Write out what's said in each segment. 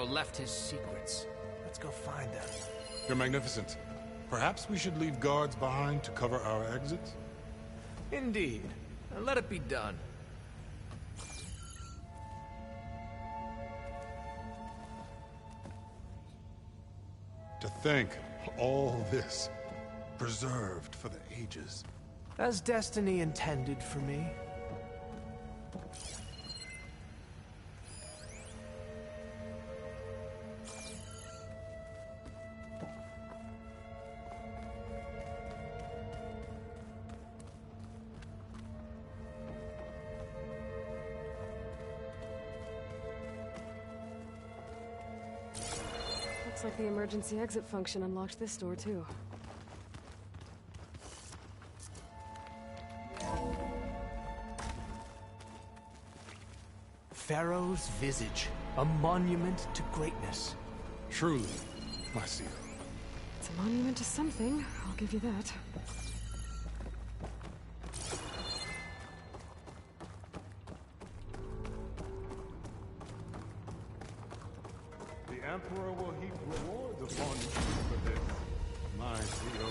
Pharaoh left his secrets. Let's go find them. Your Magnificence, perhaps we should leave guards behind to cover our exits? Indeed. Let it be done. To think all this preserved for the ages. As destiny intended for me. Looks like the emergency exit function unlocked this door, too. Pharaoh's visage, a monument to greatness. Truly, my seal. It's a monument to something, I'll give you that. The Emperor will heap rewards upon you for this, my seal.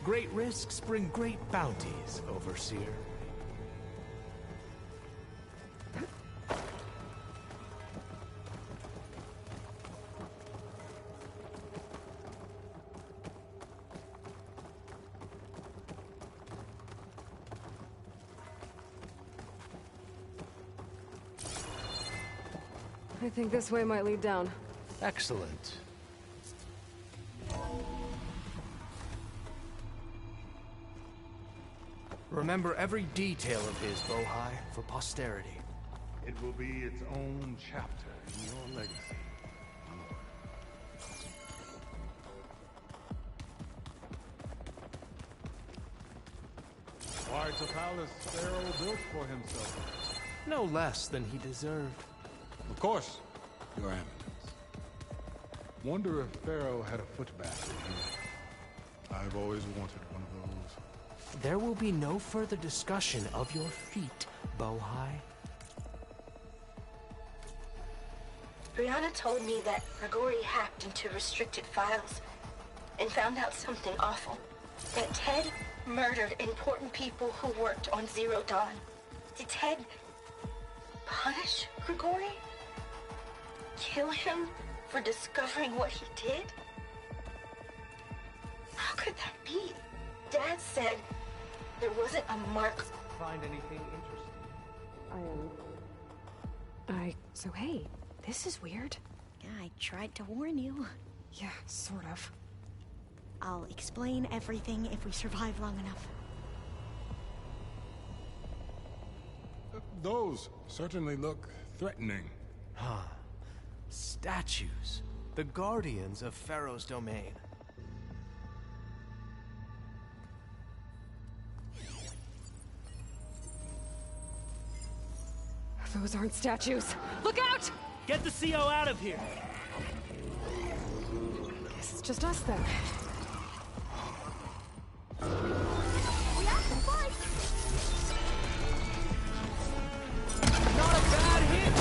Great risks bring great bounties, Overseer. I think this way might lead down. Excellent. Remember every detail of his, Bohai, for posterity. It will be its own chapter in your legacy. Quite a palace Pharaoh built for himself. No less than he deserved. Of course, Your Eminence. Wonder if Pharaoh had a footbath in here. I've always wanted one of those. There will be no further discussion of your feet, Bohai. Brianna told me that Grigori hacked into restricted files and found out something awful. That Ted murdered important people who worked on Zero Dawn. Did Ted punish Grigori? Kill him for discovering what he did? How could that be? Dad said there wasn't a mark. Find anything interesting? So hey, this is weird. Yeah, I tried to warn you. Yeah, sort of. I'll explain everything if we survive long enough. Those certainly look threatening. Huh. Statues. The guardians of Pharaoh's domain. Those aren't statues. Look out! Get the CO out of here! Guess it's just us then. We have to fight! Not a bad hit!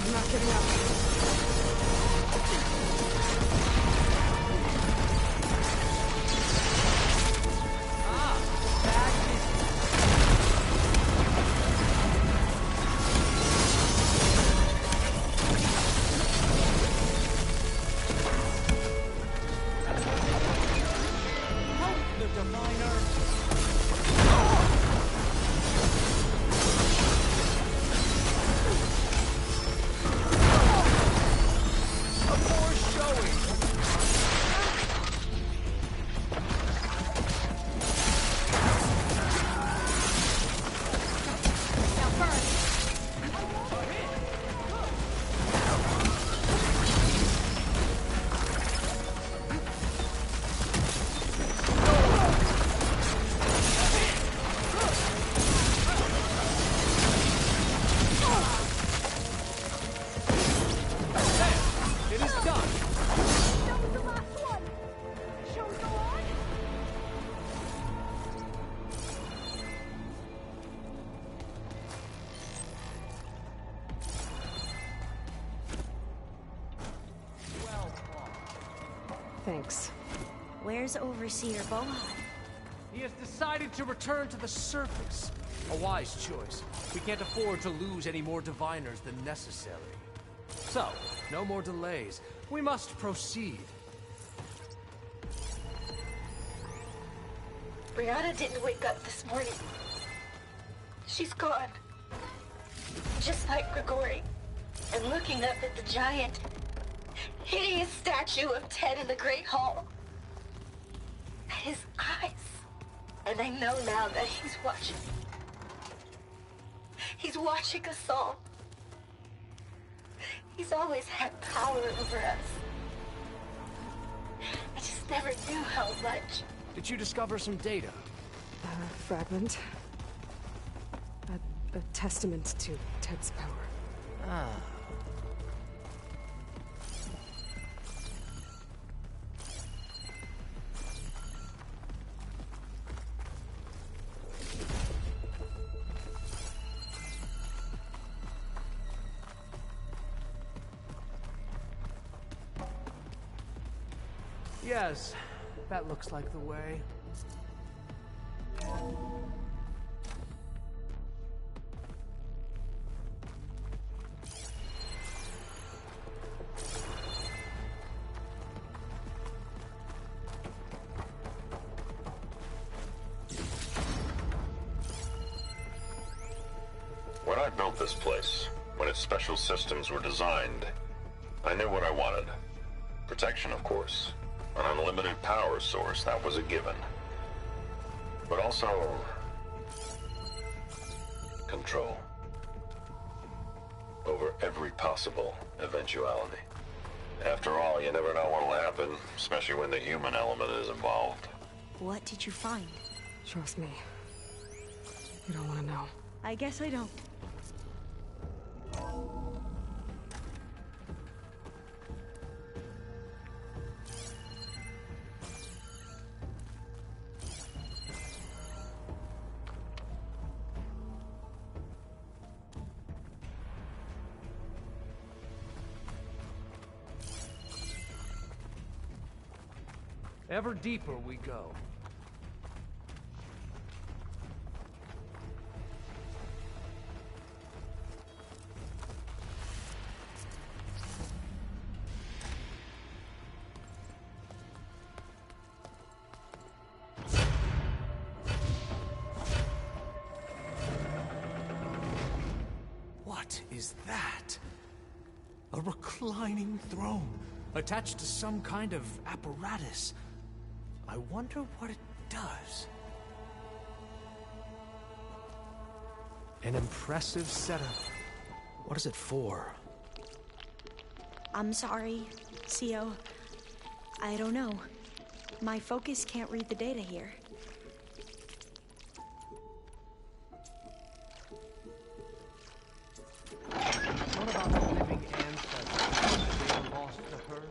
I'm not giving up. The diviner! A foreshowing! Now burn! Done! That was the last one! Shall we go on? Thanks. Where's Overseer Bohai? He has decided to return to the surface. A wise choice. We can't afford to lose any more diviners than necessary. So, no more delays. We must proceed. Brianna didn't wake up this morning. She's gone. Just like Grigori. And looking up at the giant, hideous statue of Ted in the Great Hall. His eyes. And I know now that he's watching. He's watching us all. He's always had power over us. I just never knew how much. Did you discover some data? Fragment. A testament to Ted's power. Ah. Yes, that looks like the way. When I built this place, when its special systems were designed, I knew what I wanted. Protection, of course. An unlimited power source, that was a given. But also... control. Over every possible eventuality. After all, you never know what'll happen, especially when the human element is involved. What did you find? Trust me. You don't want to know. I guess I don't. Ever deeper we go. What is that? A reclining throne, attached to some kind of apparatus. I wonder what it does. An impressive setup. What is it for? I'm sorry, Cio. I don't know. My focus can't read the data here. What about the living ancestors? They lost to her?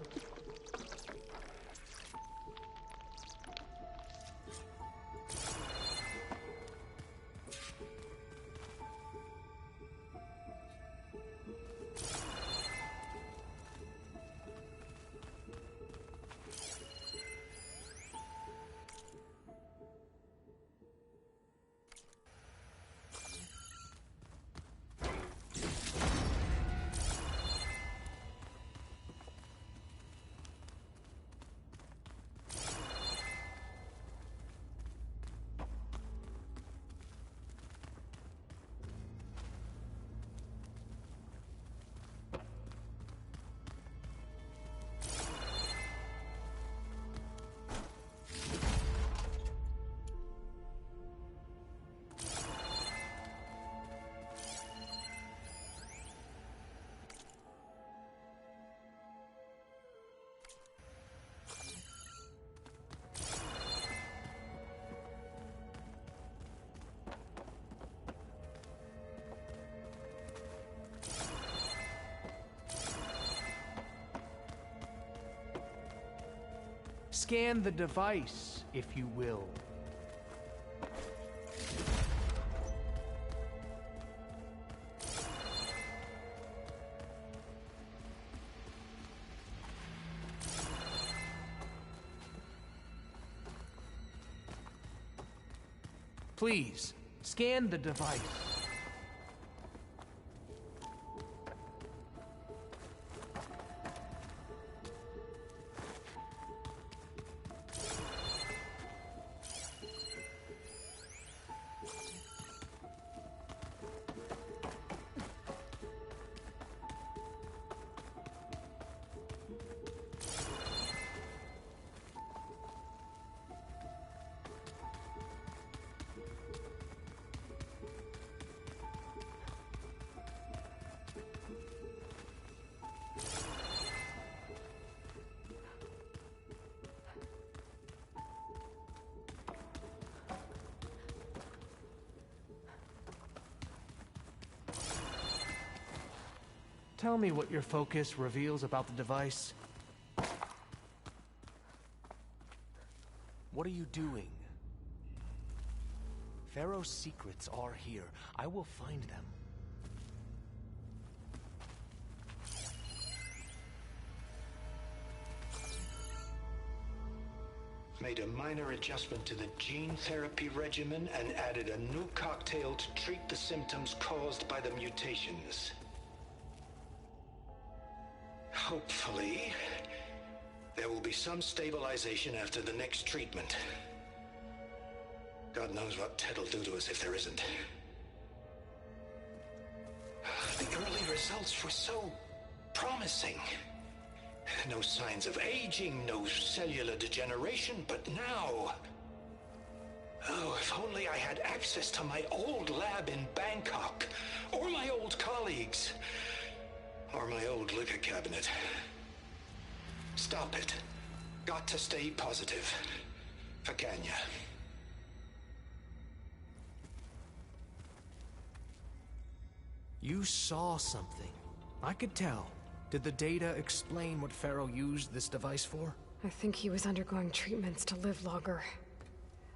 Scan the device, if you will. Please, scan the device. Tell me what your focus reveals about the device. What are you doing? Pharaoh's secrets are here. I will find them. Made a minor adjustment to the gene therapy regimen and added a new cocktail to treat the symptoms caused by the mutations. Hopefully, there will be some stabilization after the next treatment. God knows what Ted will do to us if there isn't. The early results were so promising. No signs of aging, no cellular degeneration, but now... Oh, if only I had access to my old lab in Bangkok, or my old colleagues. Or my old liquor cabinet. Stop it. Got to stay positive. For Kenya. You saw something. I could tell. Did the data explain what Pharaoh used this device for? I think he was undergoing treatments to live longer.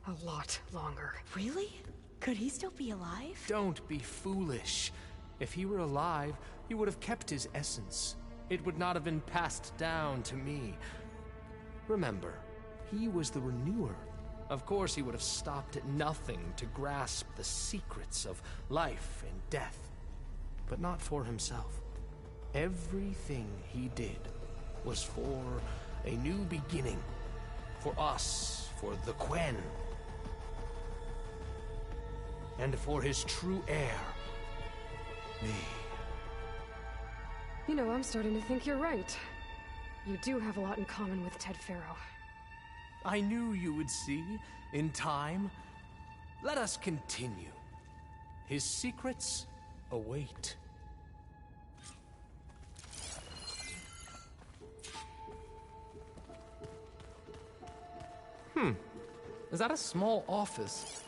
A lot longer. Really? Could he still be alive? Don't be foolish. If he were alive, he would have kept his essence. It would not have been passed down to me. Remember, he was the renewer. Of course, he would have stopped at nothing to grasp the secrets of life and death. But not for himself. Everything he did was for a new beginning. For us, for the Quen. And for his true heir, me. You know, I'm starting to think you're right. You do have a lot in common with Ted Pharaoh. I knew you would see, in time. Let us continue. His secrets await. Is that a small office?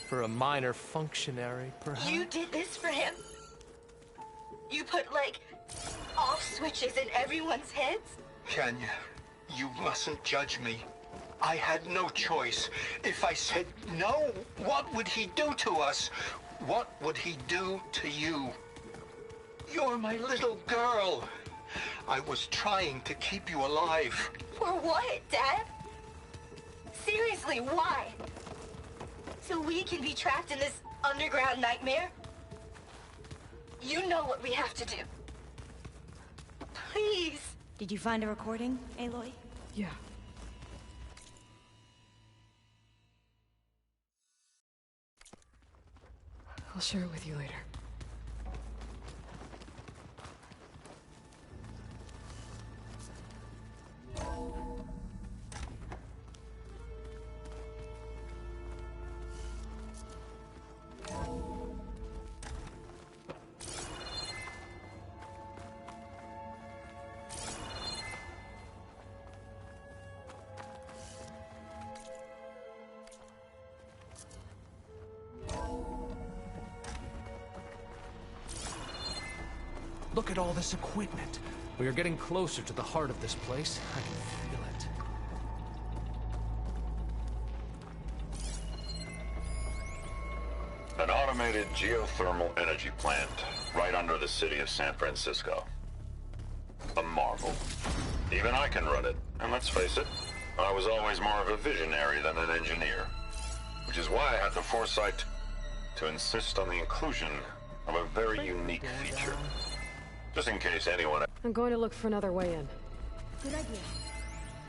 For a minor functionary, perhaps? You did this for him? You put, like, off switches in everyone's heads? Kenya, you mustn't judge me. I had no choice. If I said no, what would he do to us? What would he do to you? You're my little girl. I was trying to keep you alive. For what, Dad? Seriously, why? So we can be trapped in this underground nightmare? You know what we have to do. Please. Did you find a recording, Aloy? Yeah. I'll share it with you later. Look at all this equipment. We are getting closer to the heart of this place. I can feel it. automated geothermal energy plant right under the city of San Francisco. A marvel. Even I can run it, and let's face it, I was always more of a visionary than an engineer. Which is why I had the foresight to insist on the inclusion of a very unique feature. Just in case anyone... I'm going to look for another way in. Good idea.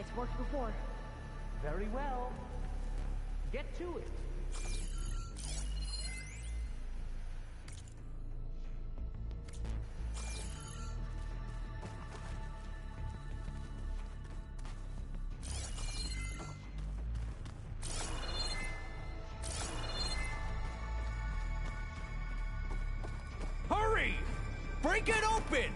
It's worked before. Very well. Get to it. Hurry! Break it open!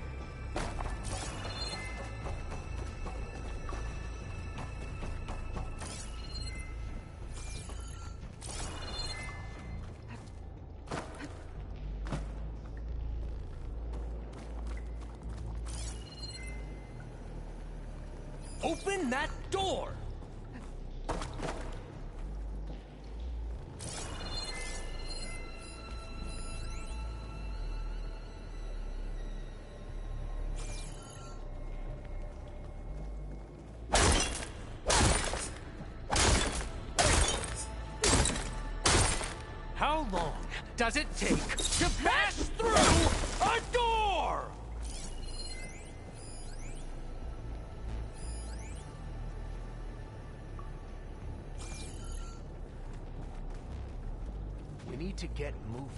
Open that door! How long does it take to pass through a door? We need to get moving.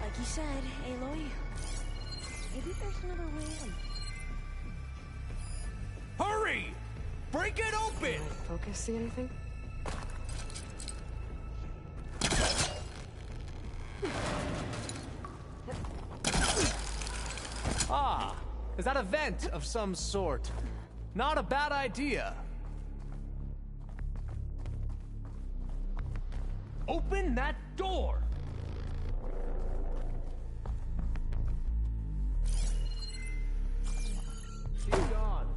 Like you said, Aloy, maybe there's another way in. Hurry! Break it open! Focus, see anything? Ah, is that a vent of some sort? Not a bad idea. Open that door! She's gone.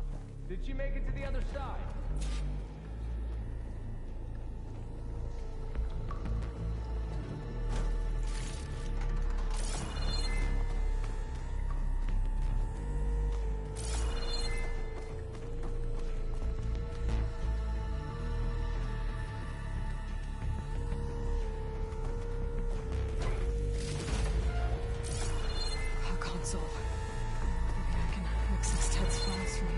Did she make it to the other side? A console. Maybe I can access Ted's files from here.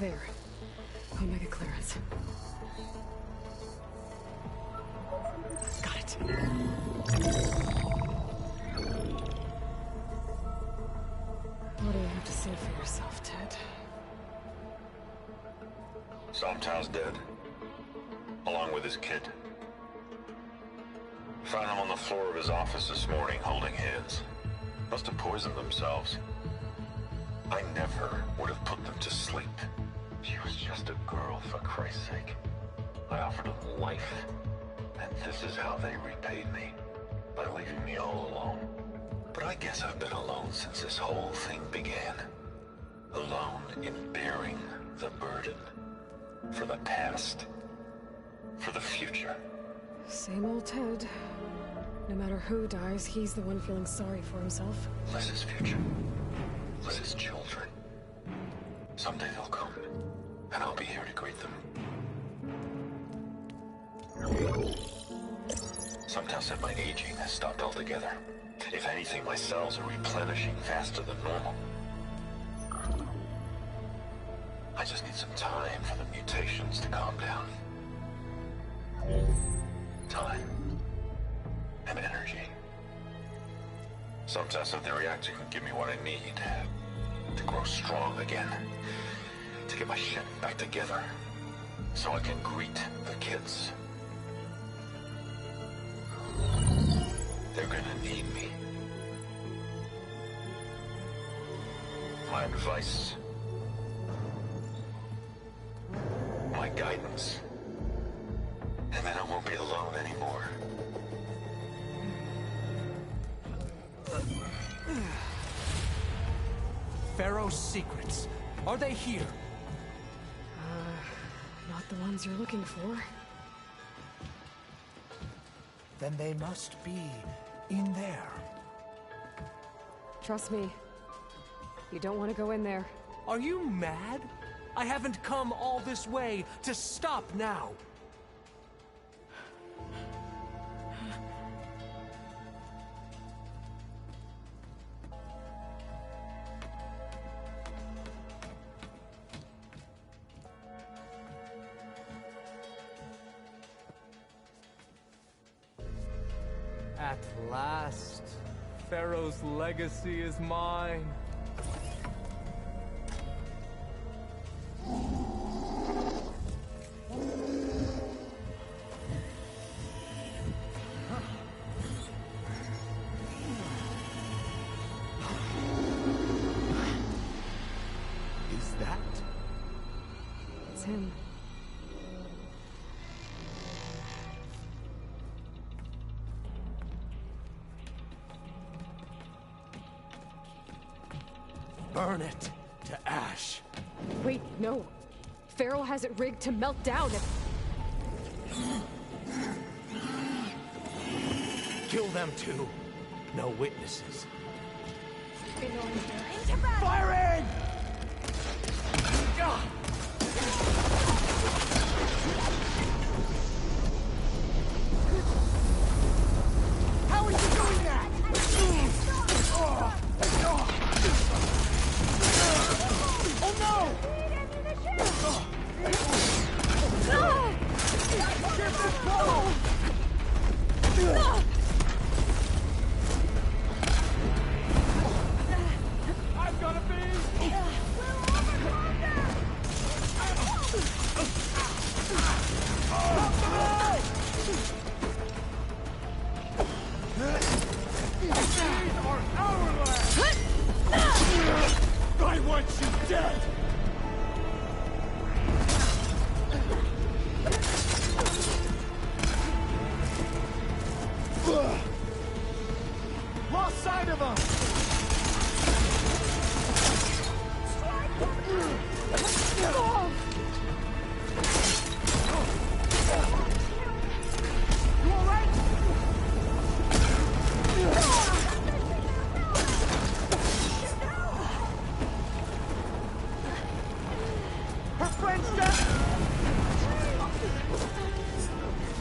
There. Omega clearance. Got it. What do you have to say for yourself, Ted? Somtow's dead. Along with his kid. Found them on the floor of his office this morning, holding hands. Must have poisoned themselves. I never would have put them to sleep. She was just a girl, for Christ's sake. I offered them life, and this is how they repaid me, by leaving me all alone. But I guess I've been alone since this whole thing began. Alone in bearing the burden. For the past. For the future. Same old Ted. No matter who dies, he's the one feeling sorry for himself. Liz's future. Liz's children. Someday they'll come, and I'll be here to greet them. Sometimes said my aging has stopped altogether. If anything, my cells are replenishing faster than normal. I just need some time for the mutations to calm down. Time. And energy. Sometimes if the reactor can give me what I need to grow strong again. To get my shit back together. so I can greet the kids. They're gonna need me. My advice, my guidance, and then I won't be alone anymore. Pharaoh's secrets. Are they here? Not the ones you're looking for. Then they must be in there. Trust me. You don't want to go in there. Are you mad? I haven't come all this way to stop now. At last, Pharaoh's legacy is mine. Is that? It's him. Burn it to ash. Wait, no. Pharaoh has it rigged to melt down if... Kill them too. No witnesses. Into battle! Firing! Ah! How are you doing that? Oh no! I've got a beam! These are our land! I want you dead! Lost sight of him! You all right? Her friend's dead!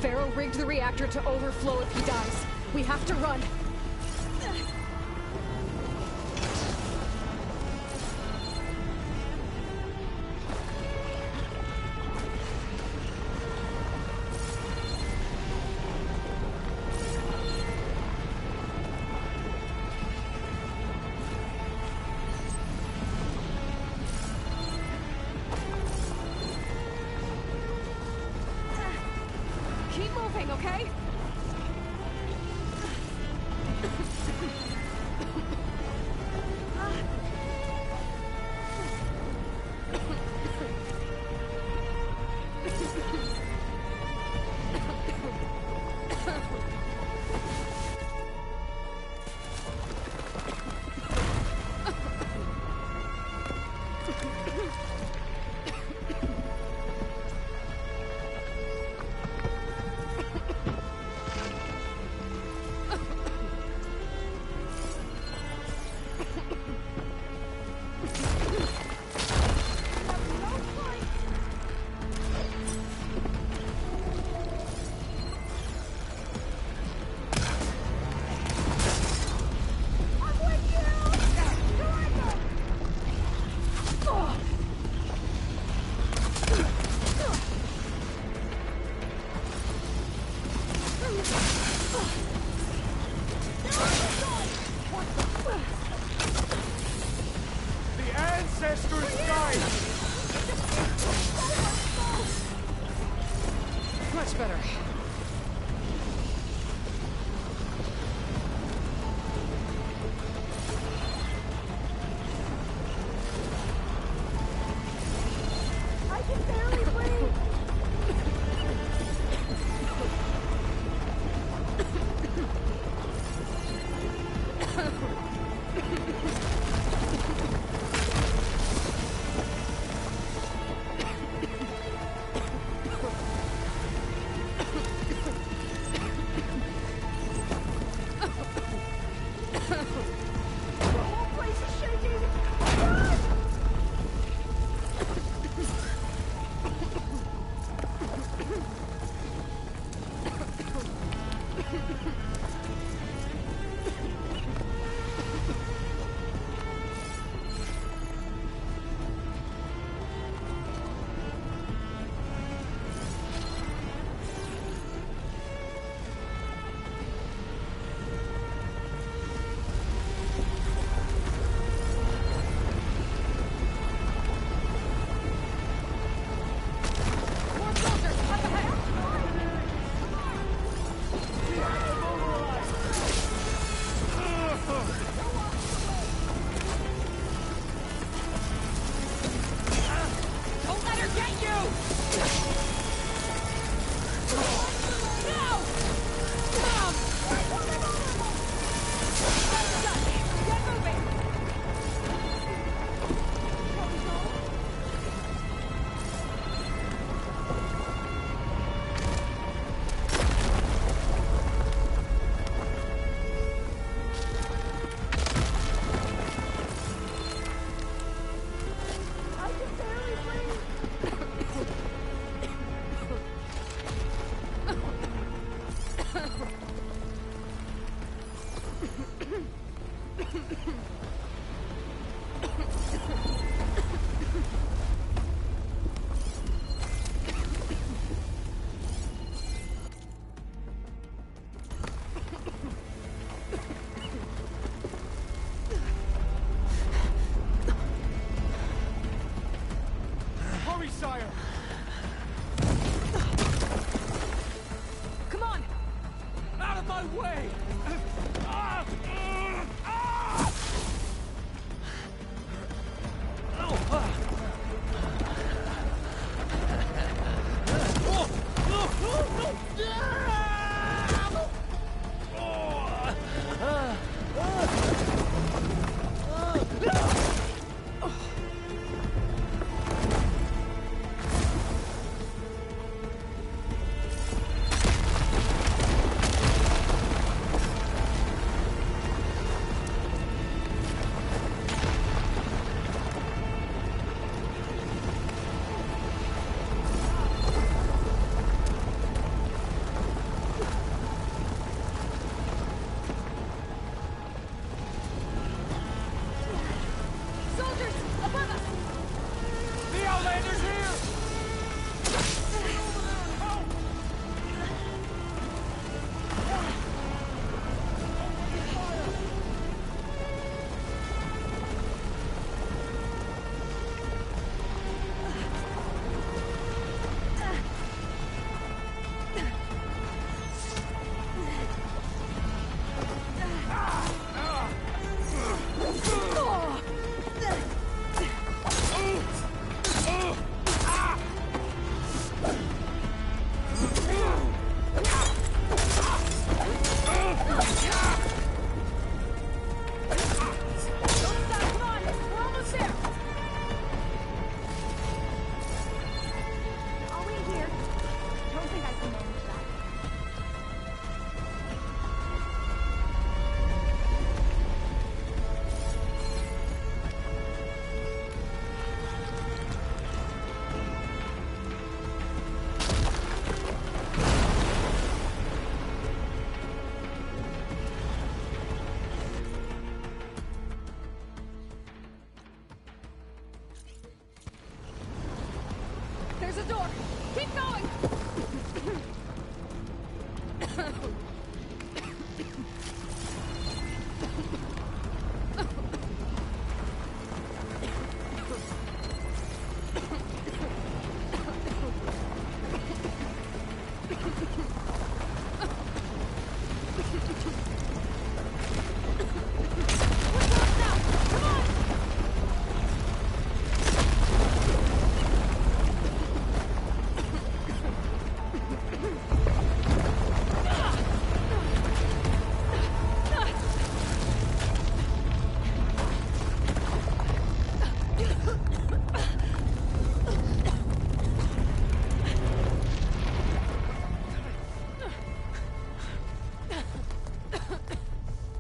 Pharaoh rigged the reactor to overflow if he dies. We have to run. Keep moving, okay? Hurry, sire! Come on! Out of my way! Soldiers! Above us! The Outlander's here! There's a door! Keep going!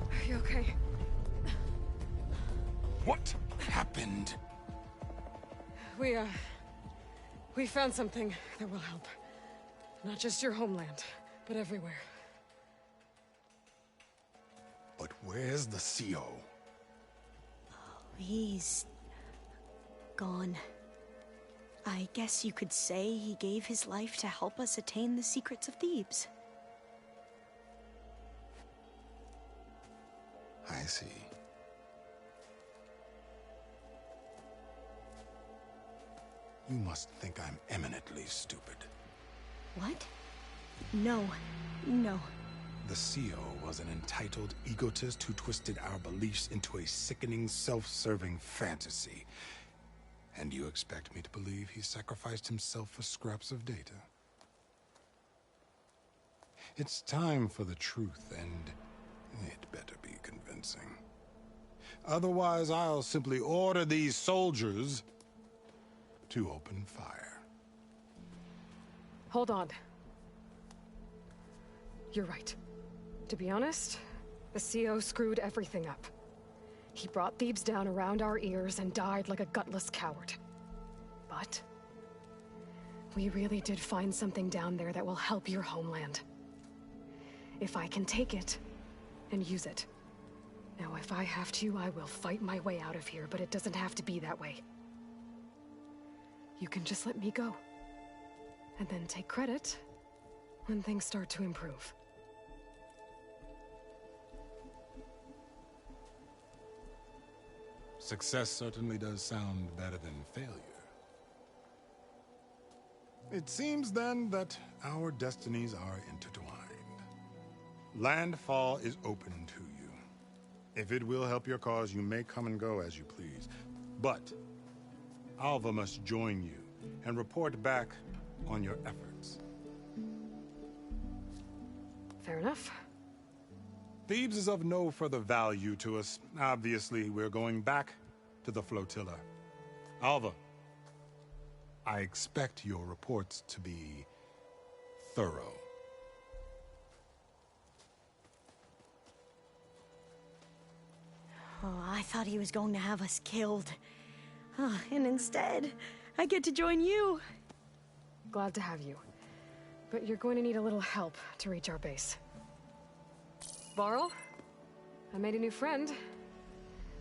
Are you okay? What happened? We found something that will help. Not just your homeland, but everywhere. But where's the CO? He's gone. I guess you could say he gave his life to help us attain the secrets of Thebes. I see. You must think I'm eminently stupid. What? No. The CO was an entitled egotist who twisted our beliefs into a sickening, self-serving fantasy. And you expect me to believe he sacrificed himself for scraps of data? It's time for the truth, and it better be convincing. Otherwise, I'll simply order these soldiers to open fire. Hold on. You're right. To be honest, the CO screwed everything up. He brought Thebes down around our ears and died like a gutless coward. But we really did find something down there that will help your homeland. If I can take it and use it, Now, if I have to, I will fight my way out of here, but it doesn't have to be that way. You can just let me go. And then take credit when things start to improve. Success certainly does sound better than failure. It seems then that our destinies are intertwined. Landfall is open to you. If it will help your cause, you may come and go as you please. But Alva must join you and report back on your efforts. Fair enough. Thebes is of no further value to us. Obviously, we're going back to the flotilla. Alva, I expect your reports to be thorough. Oh, I thought he was going to have us killed. Oh, and instead, I get to join you. Glad to have you. But you're going to need a little help to reach our base. Varl, I made a new friend.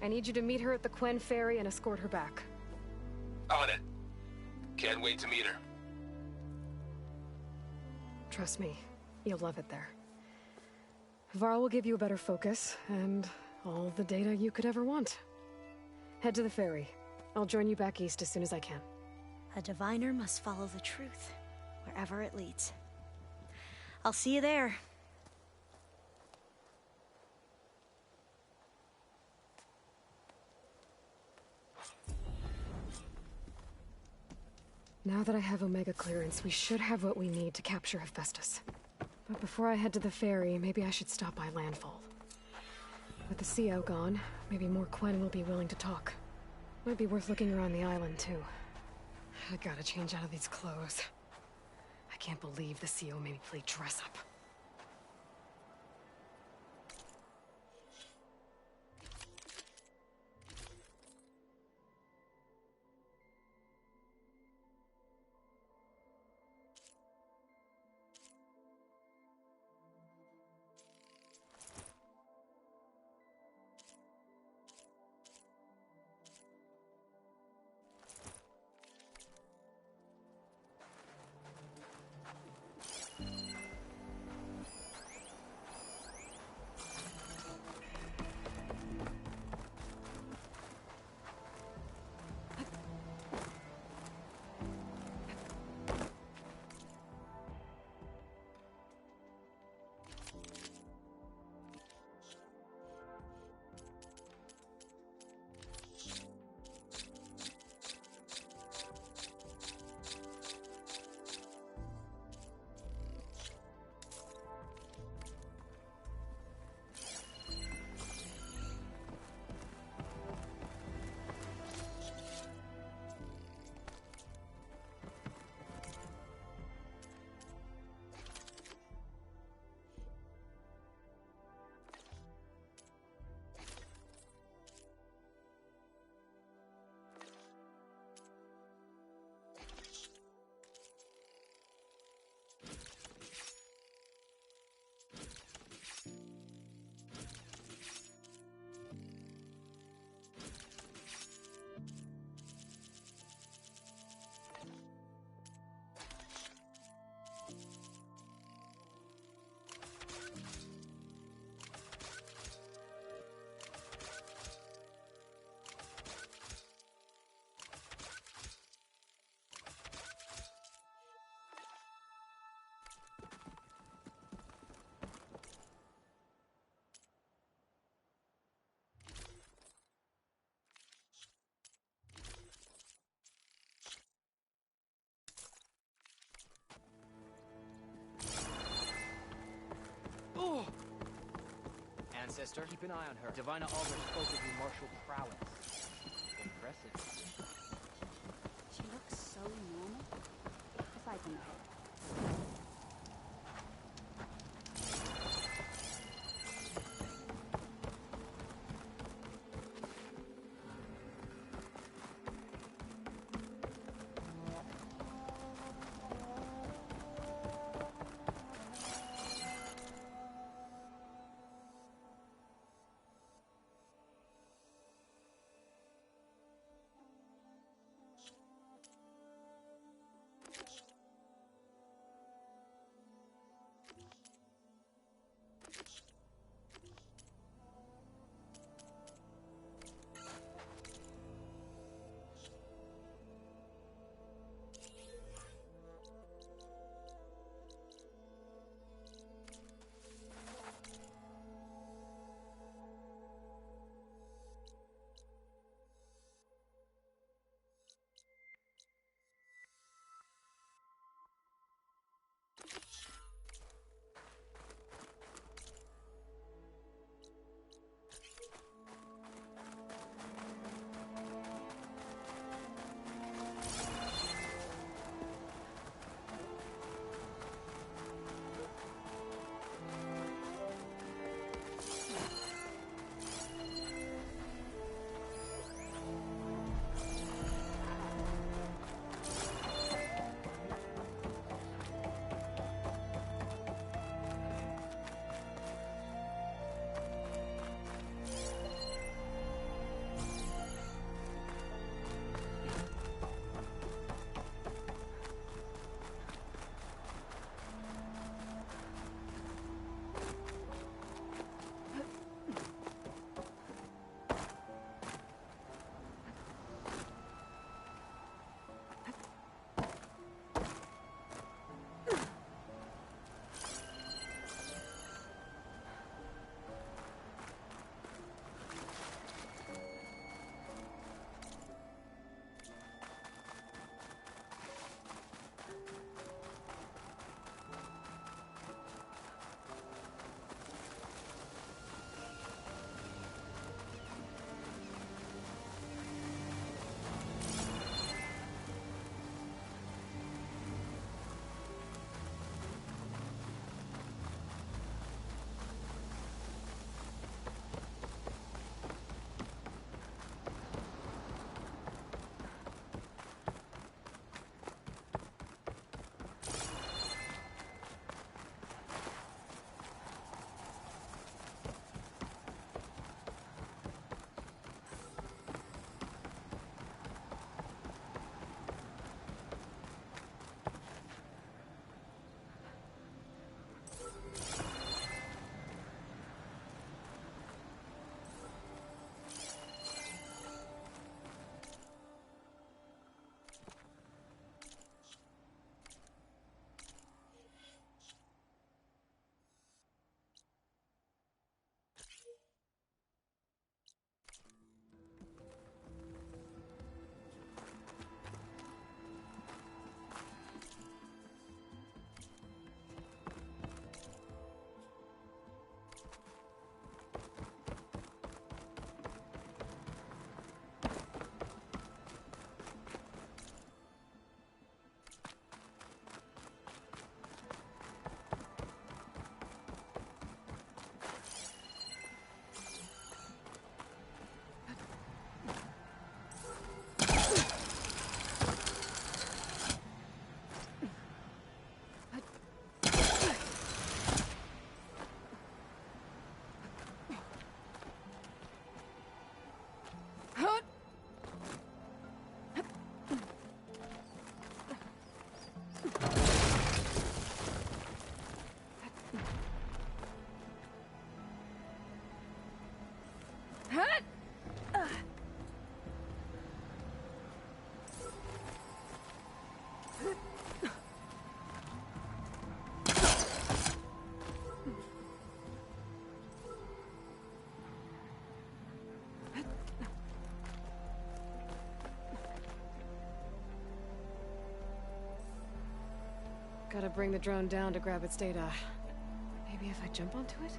I need you to meet her at the Quen Ferry and escort her back. On it. Can't wait to meet her. Trust me, you'll love it there. Varl will give you a better focus, and all the data you could ever want. Head to the ferry. I'll join you back east as soon as I can. A diviner must follow the truth, wherever it leads. I'll see you there. Now that I have Omega clearance, we should have what we need to capture Hephaestus. But before I head to the ferry, maybe I should stop by Landfall. With the CO gone, maybe more Quen will be willing to talk. Might be worth looking around the island, too. I gotta change out of these clothes. I can't believe the CO made me play dress up. Ancestor, keep an eye on her. Divina Alder spoke of your martial prowess. Impressive. She looks so normal. Aside from that. Gotta bring the drone down to grab its data. Maybe if I jump onto it?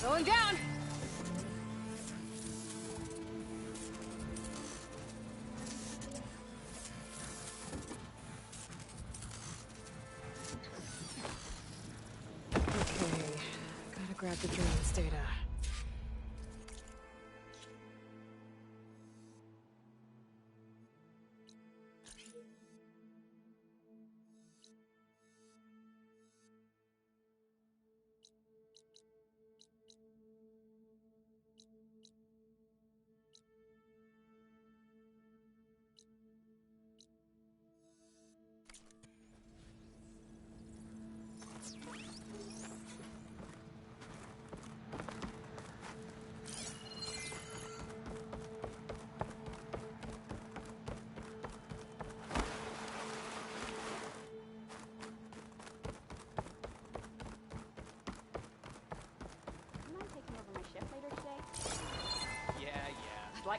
Going down! Okay, gotta grab the drone's data.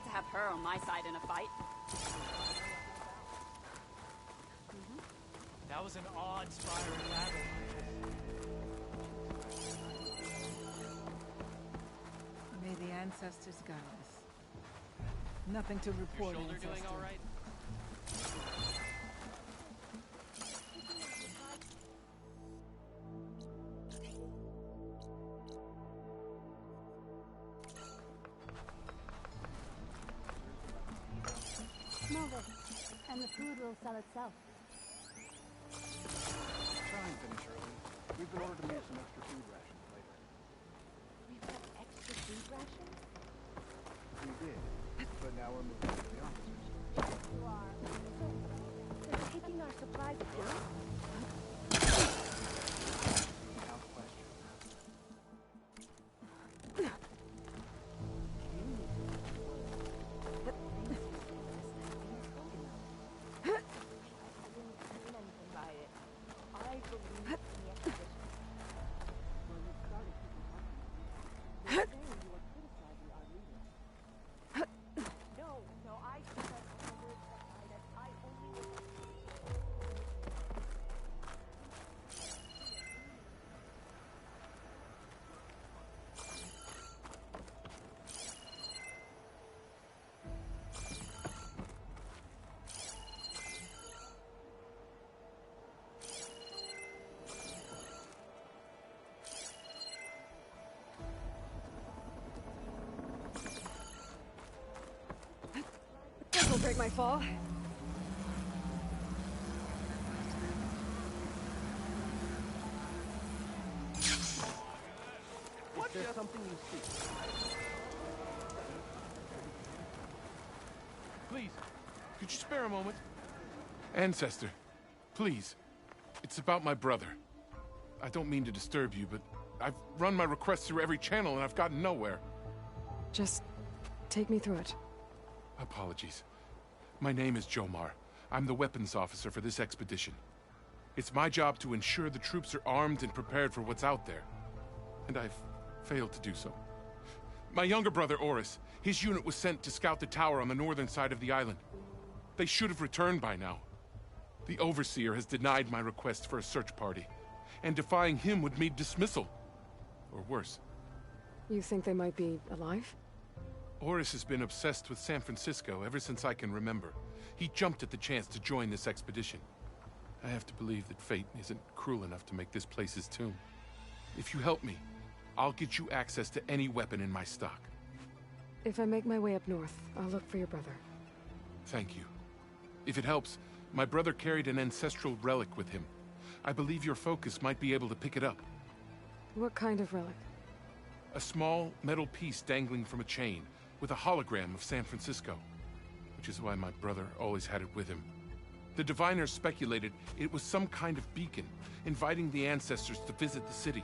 like to have her on my side in a fight. That was an awe-inspiring battle. May the ancestors guide us. Nothing to report, Shoulder ancestor. doing all right? Move it, and the food will sell itself. Try and finish early. We've been ordered to make some extra food rations later. We've got extra food rations? We did, but now we're moving to the officers. You are. So, they're taking our supplies too? Without question. This will break my fall. Is there something you see? Please, could you spare a moment? Ancestor, please. It's about my brother. I don't mean to disturb you, but I've run my requests through every channel and I've gotten nowhere. Just take me through it. Apologies. My name is Jomar. I'm the weapons officer for this expedition. It's my job to ensure the troops are armed and prepared for what's out there. And I've failed to do so. My younger brother, Oris, his unit was sent to scout the tower on the northern side of the island. They should have returned by now. The Overseer has denied my request for a search party, and defying him would mean dismissal. Or worse. You think they might be alive? Oris has been obsessed with San Francisco ever since I can remember. He jumped at the chance to join this expedition. I have to believe that fate isn't cruel enough to make this place his tomb. If you help me, I'll get you access to any weapon in my stock. If I make my way up north, I'll look for your brother. Thank you. If it helps, my brother carried an ancestral relic with him. I believe your focus might be able to pick it up. What kind of relic? A small metal piece dangling from a chain, with a hologram of San Francisco. Which is why my brother always had it with him. The diviners speculated it was some kind of beacon, inviting the ancestors to visit the city.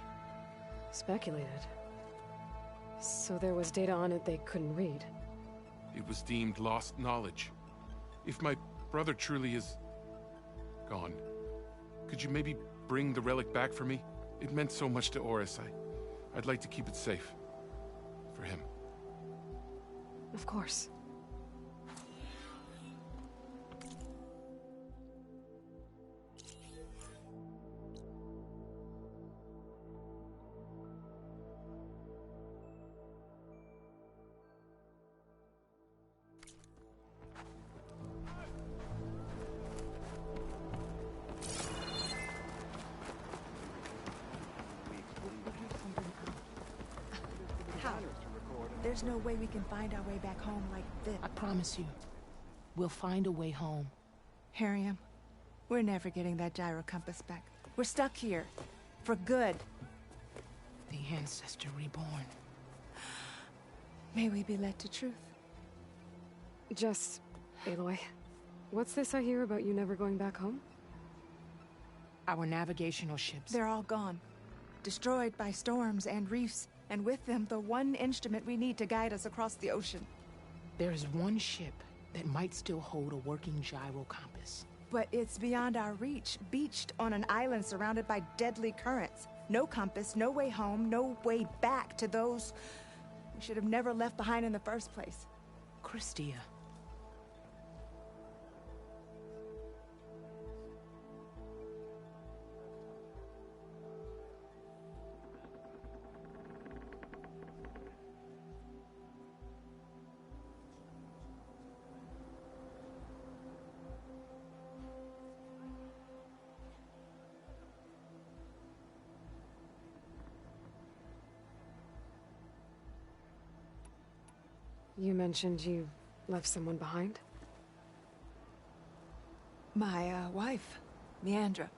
Speculated? So there was data on it they couldn't read? It was deemed lost knowledge. If my brother truly is gone, could you maybe bring the relic back for me? It meant so much to Oris. I'd like to keep it safe. For him. Of course. There's no way we can find our way back home like this. I promise you, we'll find a way home. Harriam, we're never getting that gyro compass back. We're stuck here. For good. The Ancestor reborn. May we be led to truth. Just, Aloy, what's this I hear about you never going back home? Our navigational ships. They're all gone. Destroyed by storms and reefs. And with them, the one instrument we need to guide us across the ocean. There is one ship that might still hold a working gyro compass. But it's beyond our reach, beached on an island surrounded by deadly currents. No compass, no way home, no way back to those we should have never left behind in the first place. Christia. You mentioned you left someone behind? My, wife, Leandra.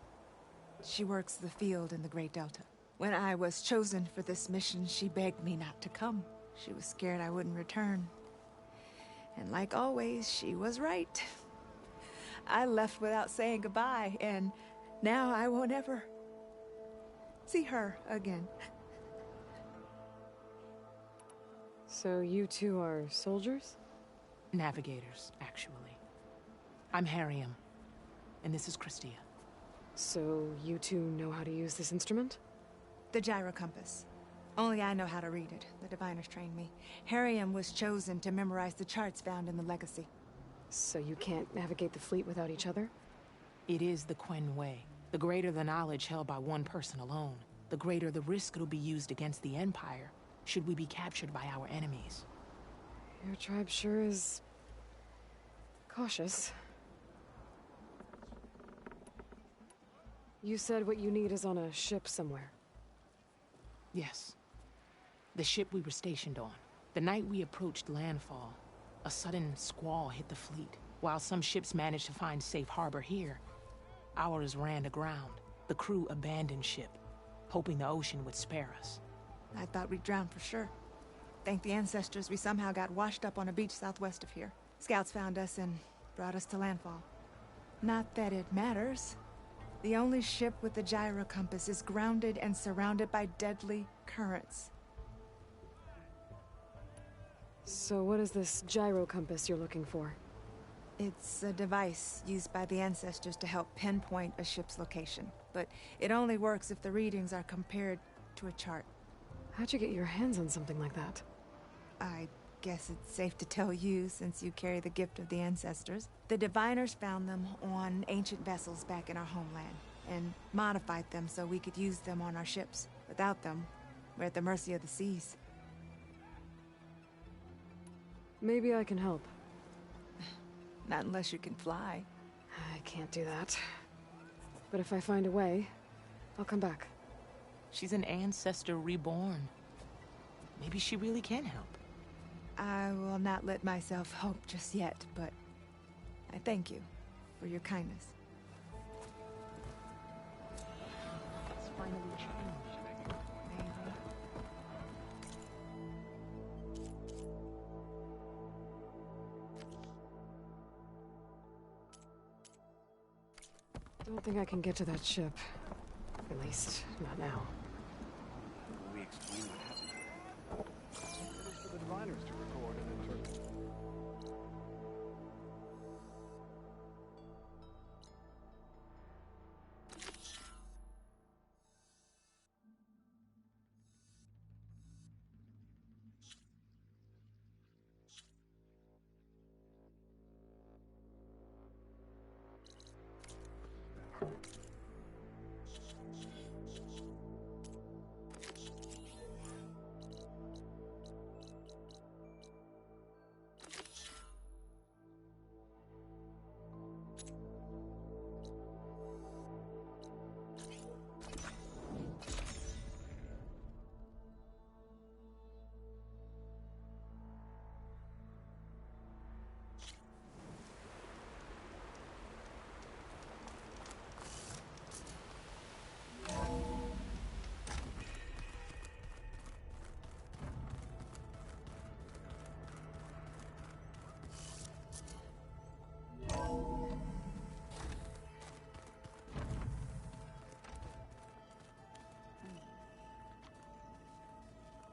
She works the field in the Great Delta. When I was chosen for this mission, she begged me not to come. She was scared I wouldn't return. And like always, she was right. I left without saying goodbye, and now I won't ever see her again. So you two are soldiers? Navigators, actually. I'm Harriam, and this is Christia. So you two know how to use this instrument? The gyro compass. Only I know how to read it. The diviners trained me. Harriam was chosen to memorize the charts found in the Legacy. So you can't navigate the fleet without each other? It is the Quen Way. The greater the knowledge held by one person alone, the greater the risk it'll be used against the Empire, should we be captured by our enemies. Your tribe sure is cautious. You said what you need is on a ship somewhere. Yes. The ship we were stationed on. The night we approached landfall, a sudden squall hit the fleet. While some ships managed to find safe harbor here, ours ran aground. The crew abandoned ship, hoping the ocean would spare us. I thought we'd drown for sure. Thank the ancestors we somehow got washed up on a beach southwest of here. Scouts found us and brought us to landfall. Not that it matters. The only ship with the gyro compass is grounded and surrounded by deadly currents. So what is this gyro compass you're looking for? It's a device used by the ancestors to help pinpoint a ship's location. But it only works if the readings are compared to a chart. How'd you get your hands on something like that? I guess it's safe to tell you, since you carry the gift of the ancestors. The diviners found them on ancient vessels back in our homeland, and modified them so we could use them on our ships. Without them, we're at the mercy of the seas. Maybe I can help. Not unless you can fly. I can't do that. But if I find a way, I'll come back. She's an ancestor reborn. Maybe she really can help. I will not let myself hope just yet, but I thank you for your kindness. It's finally changed. Maybe. Don't think I can get to that ship. At least, not now. Will we explain what happened? It is for the diviners to record and interpret.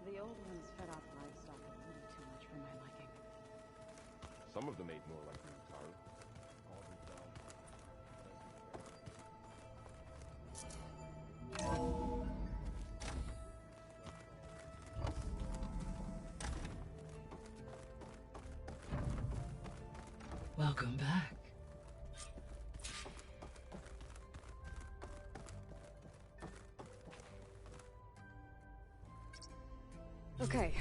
The old ones fed off livestock a little too much for my liking. Some of them ate more like you, Taru. Welcome back. Okay,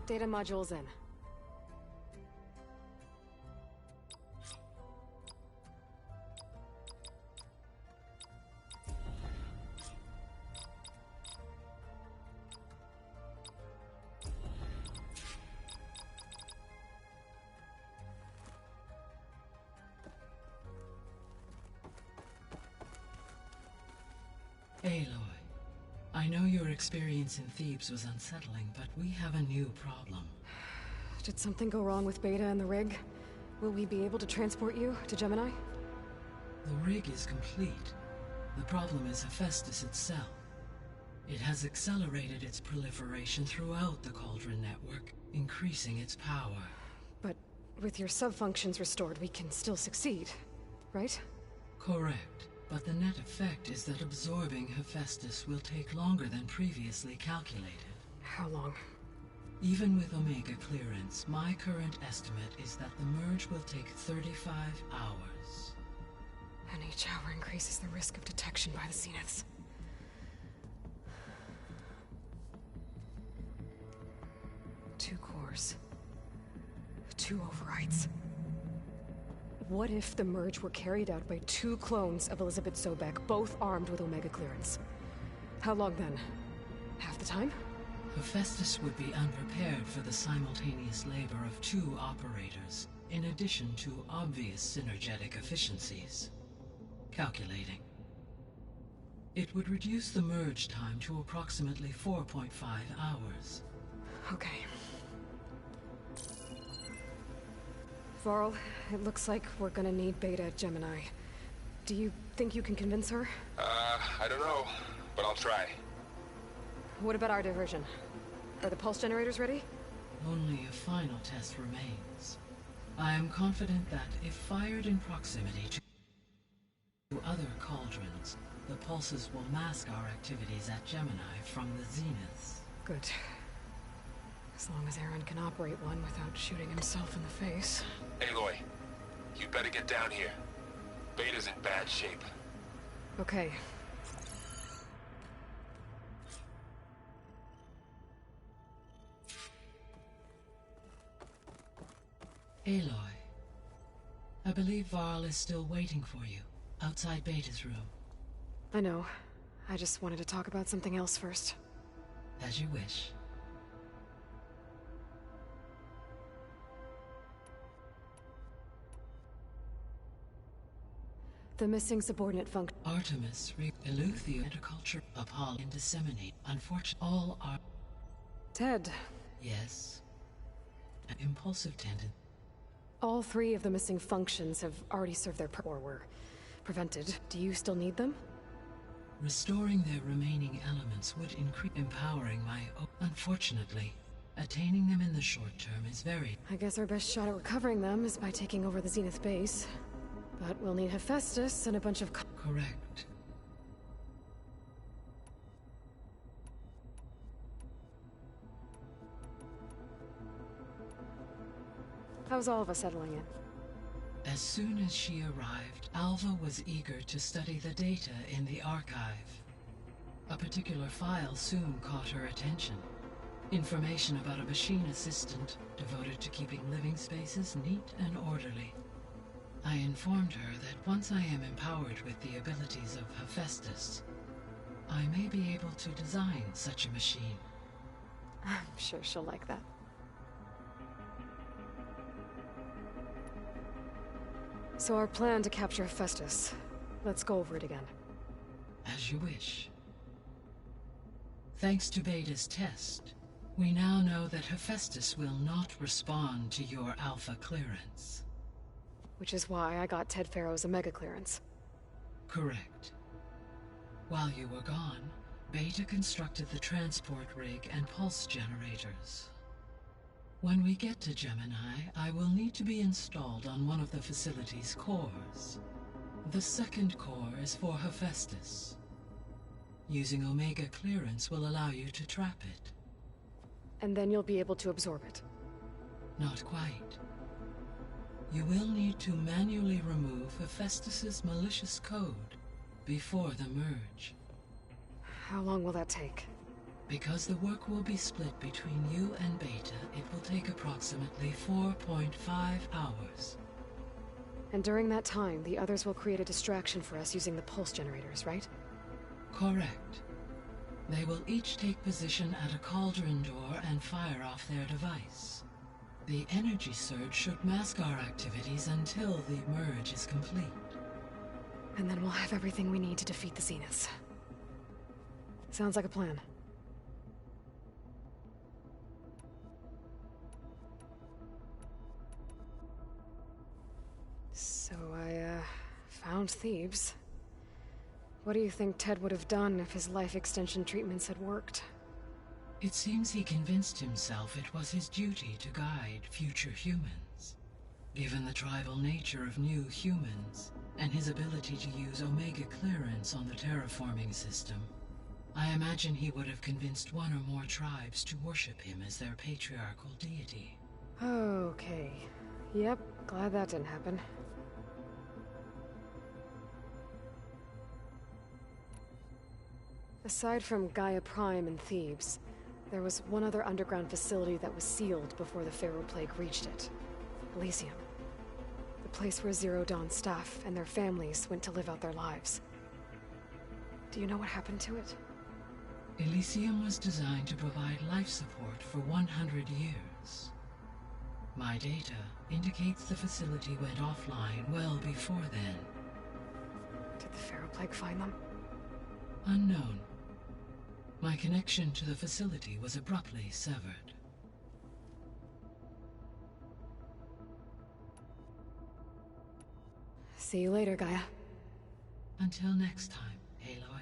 data module's in. Aloy, I know your experience in Thebes was unsettling, but we have a new problem. Did something go wrong with Beta and the rig? Will we be able to transport you to Gemini? The rig is complete. The problem is Hephaestus itself. It has accelerated its proliferation throughout the Cauldron network, increasing its power. But with your sub-functions restored, we can still succeed, right? Correct. But the net effect is that absorbing Hephaestus will take longer than previously calculated. How long? Even with Omega clearance, my current estimate is that the merge will take 35 hours. And each hour increases the risk of detection by the Zeniths. Two cores. Two overrides. What if the merge were carried out by two clones of Elizabeth Sobek, both armed with Omega clearance? How long then? Half the time? Hephaestus would be unprepared for the simultaneous labor of two operators, in addition to obvious synergetic efficiencies. Calculating. It would reduce the merge time to approximately 4.5 hours. Okay. Varl, it looks like we're gonna need Beta at Gemini. Do you think you can convince her? I don't know, but I'll try. What about our diversion? Are the pulse generators ready? Only a final test remains. I am confident that if fired in proximity to other cauldrons, the pulses will mask our activities at Gemini from the Zeniths. Good. As long as Aaron can operate one without shooting himself in the face. Aloy, you better get down here. Beta's in bad shape. Okay. Aloy, I believe Varl is still waiting for you, outside Beta's room. I know. I just wanted to talk about something else first. As you wish. The missing subordinate function. Artemis, Eleuthia, Interculture, Apollo, and Disseminate. Unfortunately, all are... Ted. Yes. An impulsive tendency. All three of the missing functions have already served their purpose or were prevented. Do you still need them? Restoring their remaining elements would increase empowering my... Unfortunately, attaining them in the short term is very... I guess our best shot at recovering them is by taking over the Zenith base. But we'll need Hephaestus and a bunch of... Correct. How's Alva settling in? As soon as she arrived, Alva was eager to study the data in the archive. A particular file soon caught her attention. Information about a machine assistant devoted to keeping living spaces neat and orderly. I informed her that once I am empowered with the abilities of Hephaestus, I may be able to design such a machine. I'm sure she'll like that. So our plan to capture Hephaestus. Let's go over it again. As you wish. Thanks to Beta's test, we now know that Hephaestus will not respond to your Alpha clearance. Which is why I got Ted Farrow's Omega clearance. Correct. While you were gone, Beta constructed the transport rig and pulse generators. When we get to Gemini, I will need to be installed on one of the facility's cores. The second core is for Hephaestus. Using Omega clearance will allow you to trap it. And then you'll be able to absorb it. Not quite. You will need to manually remove Hephaestus's malicious code before the merge. How long will that take? Because the work will be split between you and Beta, it will take approximately 4.5 hours. And during that time, the others will create a distraction for us using the pulse generators, right? Correct. They will each take position at a cauldron door and fire off their device. The energy surge should mask our activities until the merge is complete. And then we'll have everything we need to defeat the Zeniths. Sounds like a plan. So I, found Thebes. What do you think Ted would have done if his life extension treatments had worked? It seems he convinced himself it was his duty to guide future humans. Given the tribal nature of new humans, and his ability to use Omega clearance on the terraforming system, I imagine he would have convinced one or more tribes to worship him as their patriarchal deity. Okay. Yep, glad that didn't happen. Aside from Gaia Prime and Thebes, there was one other underground facility that was sealed before the Pharaoh Plague reached it. Elysium. The place where Zero Dawn staff and their families went to live out their lives. Do you know what happened to it? Elysium was designed to provide life support for 100 years. My data indicates the facility went offline well before then. Did the Pharaoh Plague find them? Unknown. My connection to the facility was abruptly severed. See you later, Gaia. Until next time, Aloy.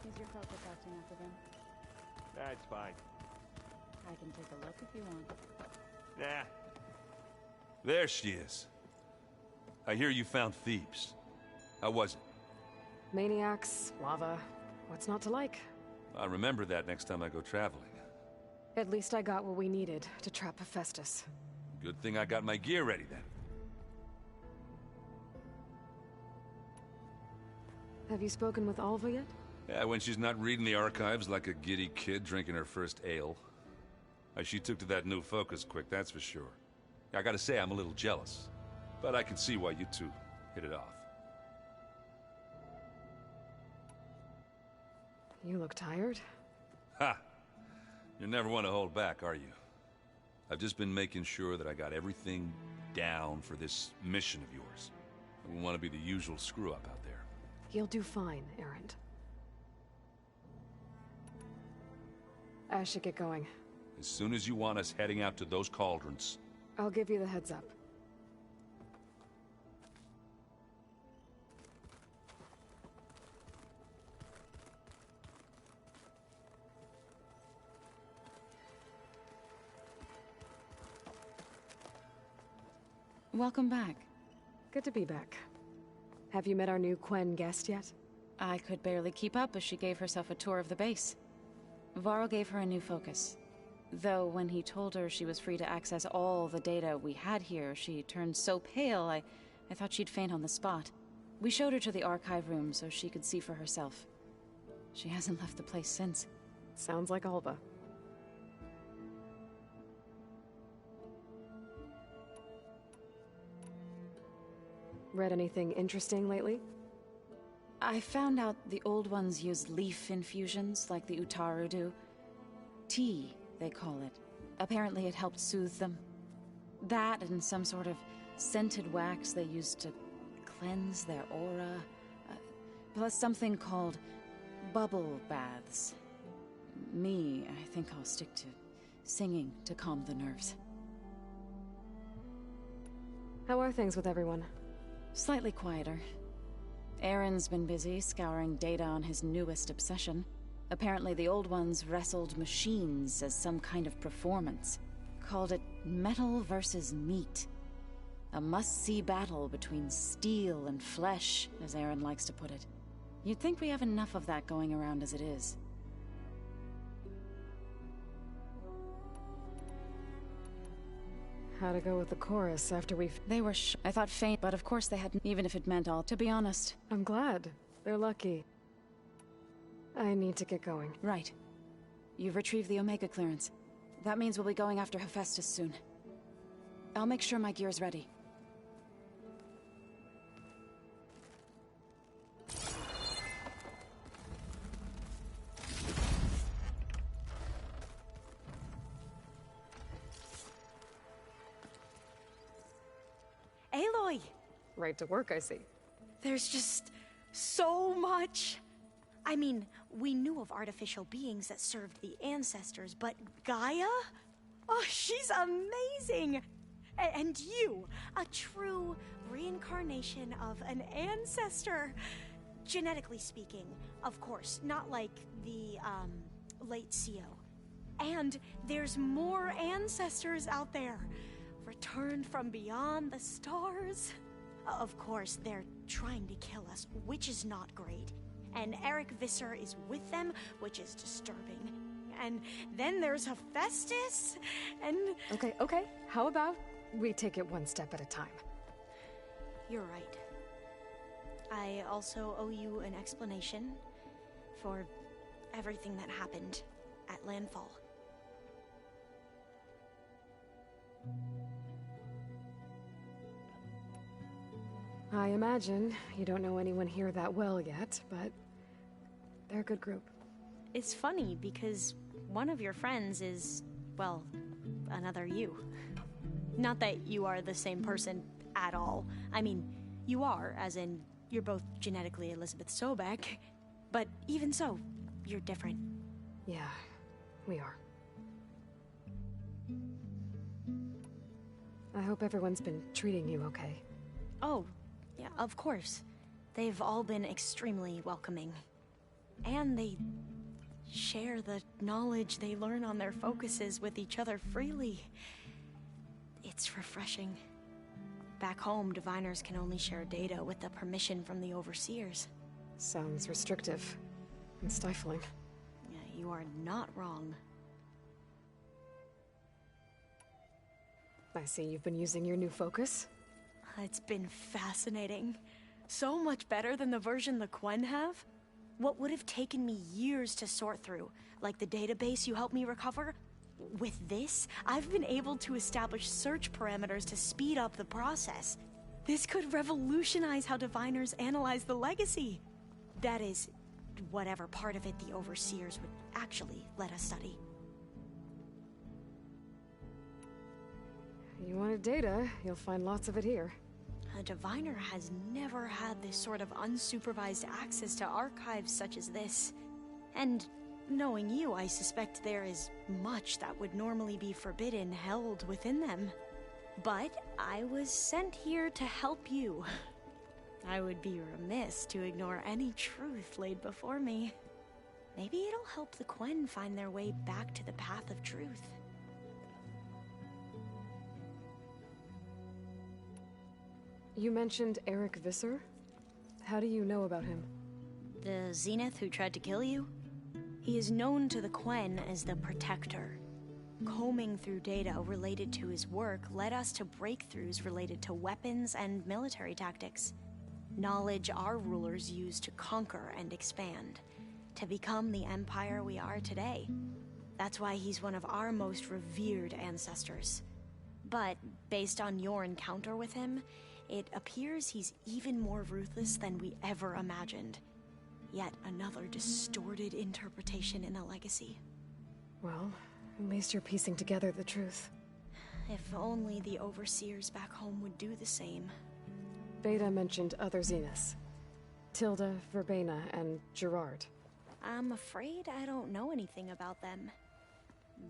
Is your focus acting up again? That's fine. I can take a look if you want. Nah. There she is. I hear you found Thebes. How was it? Maniacs, lava, what's not to like? I'll remember that next time I go traveling. At least I got what we needed to trap Hephaestus. Good thing I got my gear ready then. Have you spoken with Alva yet? Yeah, when she's not reading the archives like a giddy kid drinking her first ale. She took to that new focus quick, that's for sure. I gotta say, I'm a little jealous. But I can see why you two hit it off. You look tired. Ha! You never want to hold back, are you? I've just been making sure that I got everything down for this mission of yours. I don't want to be the usual screw-up out there. You'll do fine, Erend. I should get going. As soon as you want us heading out to those cauldrons. I'll give you the heads up. Welcome back. Good to be back. Have you met our new Quen guest yet? I could barely keep up as she gave herself a tour of the base. Varl gave her a new focus. Though when he told her she was free to access all the data we had here, she turned so pale I thought she'd faint on the spot. We showed her to the archive room so she could see for herself. She hasn't left the place since. Sounds like Alva. Read anything interesting lately? I found out the old ones use leaf infusions like the Utaru do. Tea, they call it. Apparently it helped soothe them. That and some sort of scented wax they used to cleanse their aura. Plus something called bubble baths. Me, I think I'll stick to singing to calm the nerves. How are things with everyone? Slightly quieter. Aaron's been busy scouring data on his newest obsession. Apparently the old ones wrestled machines as some kind of performance. Called it metal versus meat. A must-see battle between steel and flesh, as Aaron likes to put it. You'd think we have enough of that going around as it is. How to go with the chorus after They were I thought faint, but of course they hadn't, even if it meant all. To be honest. I'm glad. They're lucky. I need to get going. Right. You've retrieved the Omega clearance. That means we'll be going after Hephaestus soon. I'll make sure my gear's ready. Aloy! Right to work, I see. There's just so much. I mean, we knew of artificial beings that served the ancestors, but Gaia? Oh, she's amazing! And you, a true reincarnation of an ancestor. Genetically speaking, of course, not like the, late CO. And there's more ancestors out there, returned from beyond the stars. Of course, they're trying to kill us, which is not great. And Eric Visser is with them, which is disturbing. And then there's Hephaestus, and... Okay. How about we take it one step at a time? You're right. I also owe you an explanation for everything that happened at Landfall. I imagine you don't know anyone here that well yet, but they're a good group. It's funny because one of your friends is, well, another you. Not that you are the same person at all. I mean, you are, as in, you're both genetically Elizabeth Sobek, but even so, you're different. Yeah, we are. I hope everyone's been treating you okay. Oh, yeah, of course. They've all been extremely welcoming. And they share the knowledge they learn on their focuses with each other freely. It's refreshing. Back home, diviners can only share data with the permission from the overseers. Sounds restrictive and stifling. Yeah, you are not wrong. I see you've been using your new focus. It's been fascinating. So much better than the version the Quen have. What would have taken me years to sort through, like the database you helped me recover, with this, I've been able to establish search parameters to speed up the process. This could revolutionize how diviners analyze the legacy. That is, whatever part of it the overseers would actually let us study. You wanted data, you'll find lots of it here. A diviner has never had this sort of unsupervised access to archives such as this. And knowing you, I suspect there is much that would normally be forbidden held within them. But I was sent here to help you. I would be remiss to ignore any truth laid before me. Maybe it'll help the Quen find their way back to the path of truth. You mentioned Eric Visser? How do you know about him? The Zenith who tried to kill you? He is known to the Quen as the Protector. Combing through data related to his work led us to breakthroughs related to weapons and military tactics. Knowledge our rulers used to conquer and expand, to become the empire we are today. That's why he's one of our most revered ancestors. But based on your encounter with him, it appears he's even more ruthless than we ever imagined. Yet another distorted interpretation in the legacy. Well, at least you're piecing together the truth. If only the overseers back home would do the same. Beta mentioned other Zeniths. Tilda, Verbena, and Gerard. I'm afraid I don't know anything about them.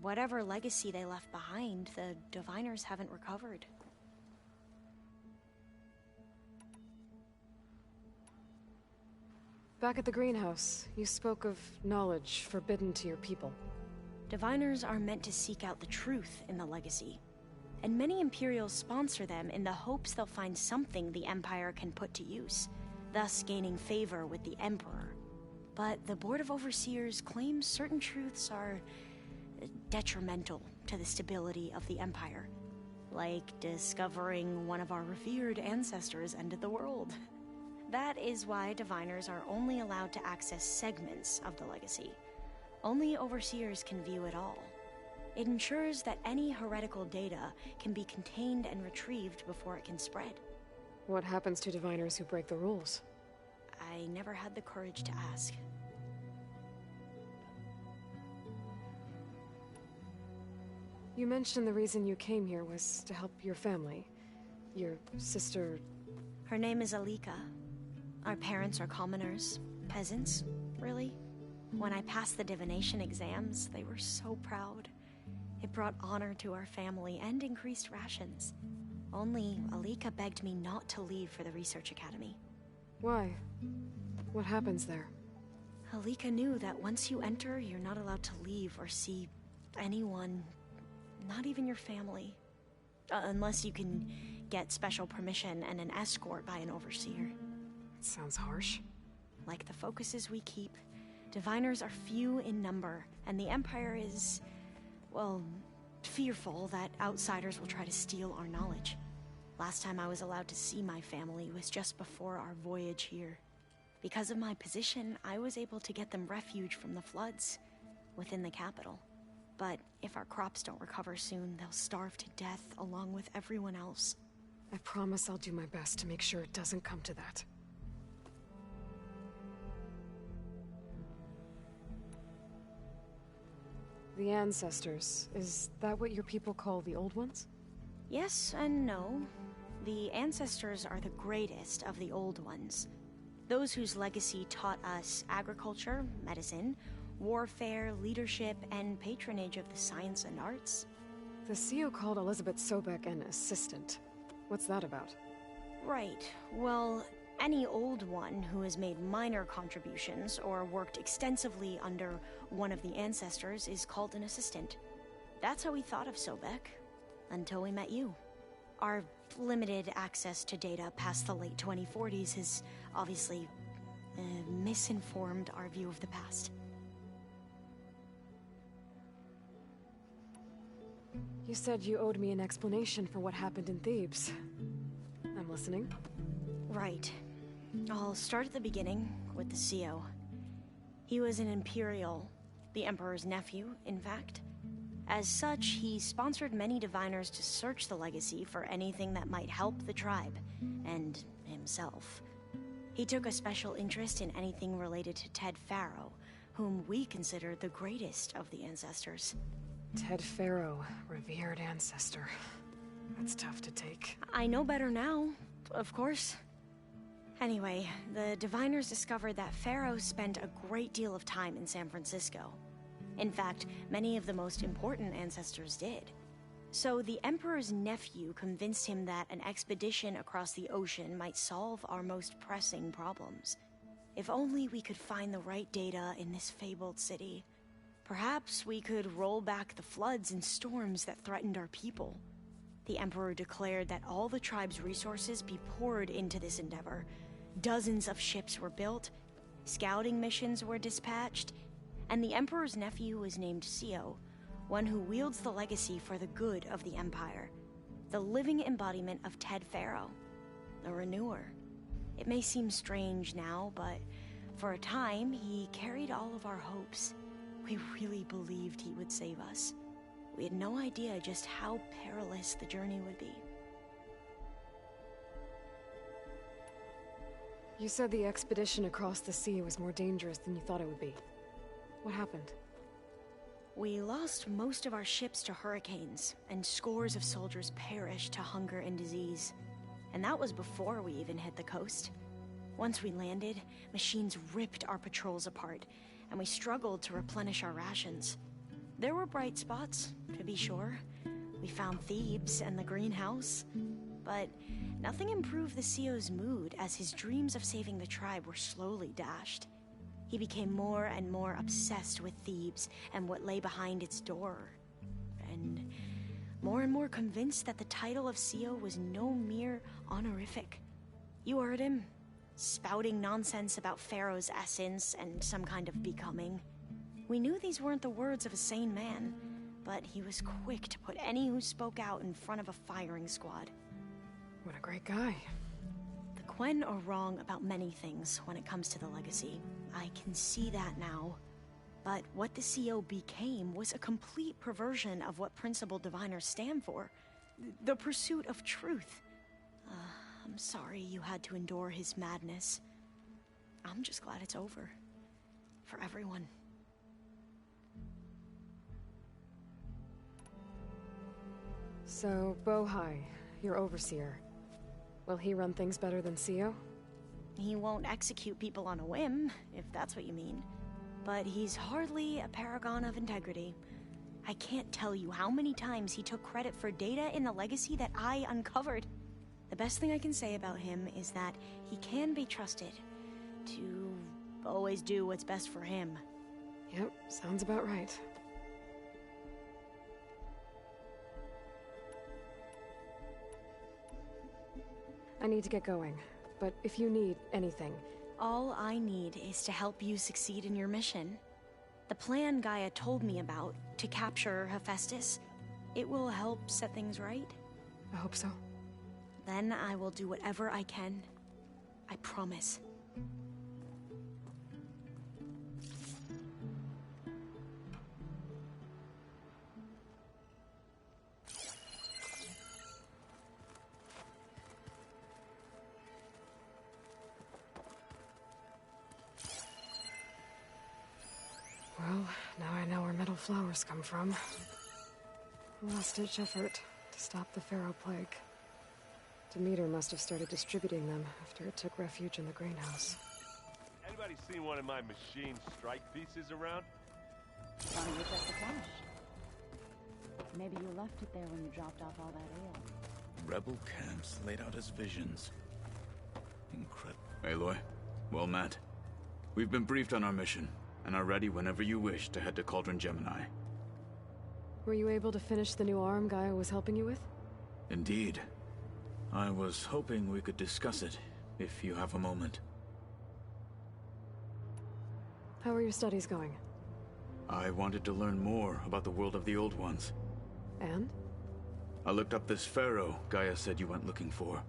Whatever legacy they left behind, the diviners haven't recovered. Back at the greenhouse, you spoke of knowledge forbidden to your people. Diviners are meant to seek out the truth in the legacy. and many Imperials sponsor them in the hopes they'll find something the Empire can put to use, thus gaining favor with the Emperor. But the Board of Overseers claims certain truths are detrimental to the stability of the Empire, like discovering one of our revered ancestors ended the world. That is why diviners are only allowed to access segments of the legacy. Only Overseers can view it all. It ensures that any heretical data can be contained and retrieved before it can spread. What happens to diviners who break the rules? I never had the courage to ask. You mentioned the reason you came here was to help your family. Your sister... Her name is Alika. Our parents are commoners. Peasants, really. When I passed the divination exams, they were so proud. It brought honor to our family and increased rations. Only Alika begged me not to leave for the research academy. Why? What happens there? Alika knew that once you enter, you're not allowed to leave or see anyone, not even your family. Unless you can get special permission and an escort by an overseer. It sounds harsh. Like the focuses we keep, diviners are few in number, and the Empire is, well, fearful that outsiders will try to steal our knowledge. Last time I was allowed to see my family was just before our voyage here. Because of my position, I was able to get them refuge from the floods within the capital. But if our crops don't recover soon, they'll starve to death along with everyone else. I promise I'll do my best to make sure it doesn't come to that. The Ancestors, is that what your people call the Old Ones? Yes and no. The Ancestors are the greatest of the Old Ones. Those whose legacy taught us agriculture, medicine, warfare, leadership, and patronage of the science and arts. The CEO called Elizabeth Sobek an assistant. What's that about? Right. Well, any Old One who has made minor contributions or worked extensively under one of the Ancestors is called an assistant. That's how we thought of Sobek, until we met you. Our limited access to data past the late 2040s has obviously misinformed our view of the past. You said you owed me an explanation for what happened in Thebes. I'm listening. Right. I'll start at the beginning with the CEO. He was an Imperial, the Emperor's nephew, in fact. As such, he sponsored many diviners to search the legacy for anything that might help the tribe, and himself. He took a special interest in anything related to Ted Faro, whom we consider the greatest of the Ancestors. Ted Faro, revered ancestor. That's tough to take. I know better now, of course. Anyway, the diviners discovered that Faro spent a great deal of time in San Francisco. In fact, many of the most important ancestors did. So the Emperor's nephew convinced him that an expedition across the ocean might solve our most pressing problems. If only we could find the right data in this fabled city. Perhaps we could roll back the floods and storms that threatened our people. The Emperor declared that all the tribe's resources be poured into this endeavor. Dozens of ships were built, scouting missions were dispatched, and the Emperor's nephew was named CEO, one who wields the legacy for the good of the Empire. The living embodiment of Ted Faro, the Renewer. It may seem strange now, but for a time, he carried all of our hopes. We really believed he would save us. We had no idea just how perilous the journey would be. You said the expedition across the sea was more dangerous than you thought it would be. What happened? We lost most of our ships to hurricanes, and scores of soldiers perished to hunger and disease. And that was before we even hit the coast. Once we landed, machines ripped our patrols apart, and we struggled to replenish our rations. There were bright spots, to be sure. We found Thebes and the greenhouse, but nothing improved the CEO's mood as his dreams of saving the tribe were slowly dashed. He became more and more obsessed with Thebes and what lay behind its door. And more and more convinced that the title of CEO was no mere honorific. You heard him, spouting nonsense about Pharaoh's essence and some kind of becoming. We knew these weren't the words of a sane man, but he was quick to put any who spoke out in front of a firing squad. What a great guy. The Quen are wrong about many things when it comes to the legacy. I can see that now. But what the CO became was a complete perversion of what principled diviners stand for. The pursuit of truth. I'm sorry you had to endure his madness. I'm just glad it's over. For everyone. So, Bohai, your overseer. Will he run things better than CO? He won't execute people on a whim, if that's what you mean. But he's hardly a paragon of integrity. I can't tell you how many times he took credit for data in the legacy that I uncovered. The best thing I can say about him is that he can be trusted to always do what's best for him. Yep, sounds about right. I need to get going, but if you need anything... All I need is to help you succeed in your mission. The plan Gaia told me about, to capture Hephaestus, it will help set things right. I hope so. Then I will do whatever I can. I promise. Well, now I know where metal flowers come from. A last-ditch effort to stop the Pharaoh plague. Demeter must have started distributing them after it took refuge in the greenhouse. Anybody seen one of my machine strike pieces around? Thought it was just replenished. Maybe you left it there when you dropped off all that ale. Rebel camps laid out as visions. Incredible. Aloy, well met. We've been briefed on our mission, and are ready whenever you wish to head to Cauldron Gemini. Were you able to finish the new arm Gaia was helping you with? Indeed. I was hoping we could discuss it, if you have a moment. How are your studies going? I wanted to learn more about the world of the Old Ones. And? I looked up this pharaoh Gaia said you went looking for,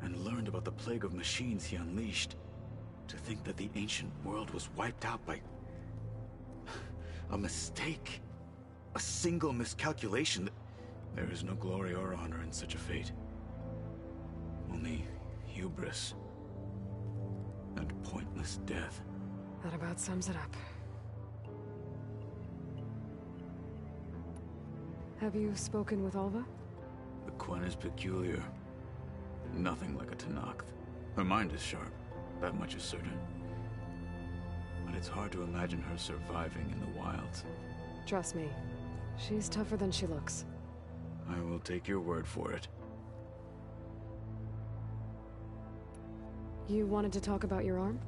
and learned about the plague of machines he unleashed. To think that the ancient world was wiped out by... a mistake. A single miscalculation. There is no glory or honor in such a fate. Only hubris. And pointless death. That about sums it up. Have you spoken with Alva? The Quen is peculiar. Nothing like a Tenakth. Her mind is sharp, that much is certain. But it's hard to imagine her surviving in the wilds. Trust me, she's tougher than she looks. I will take your word for it. You wanted to talk about your arm?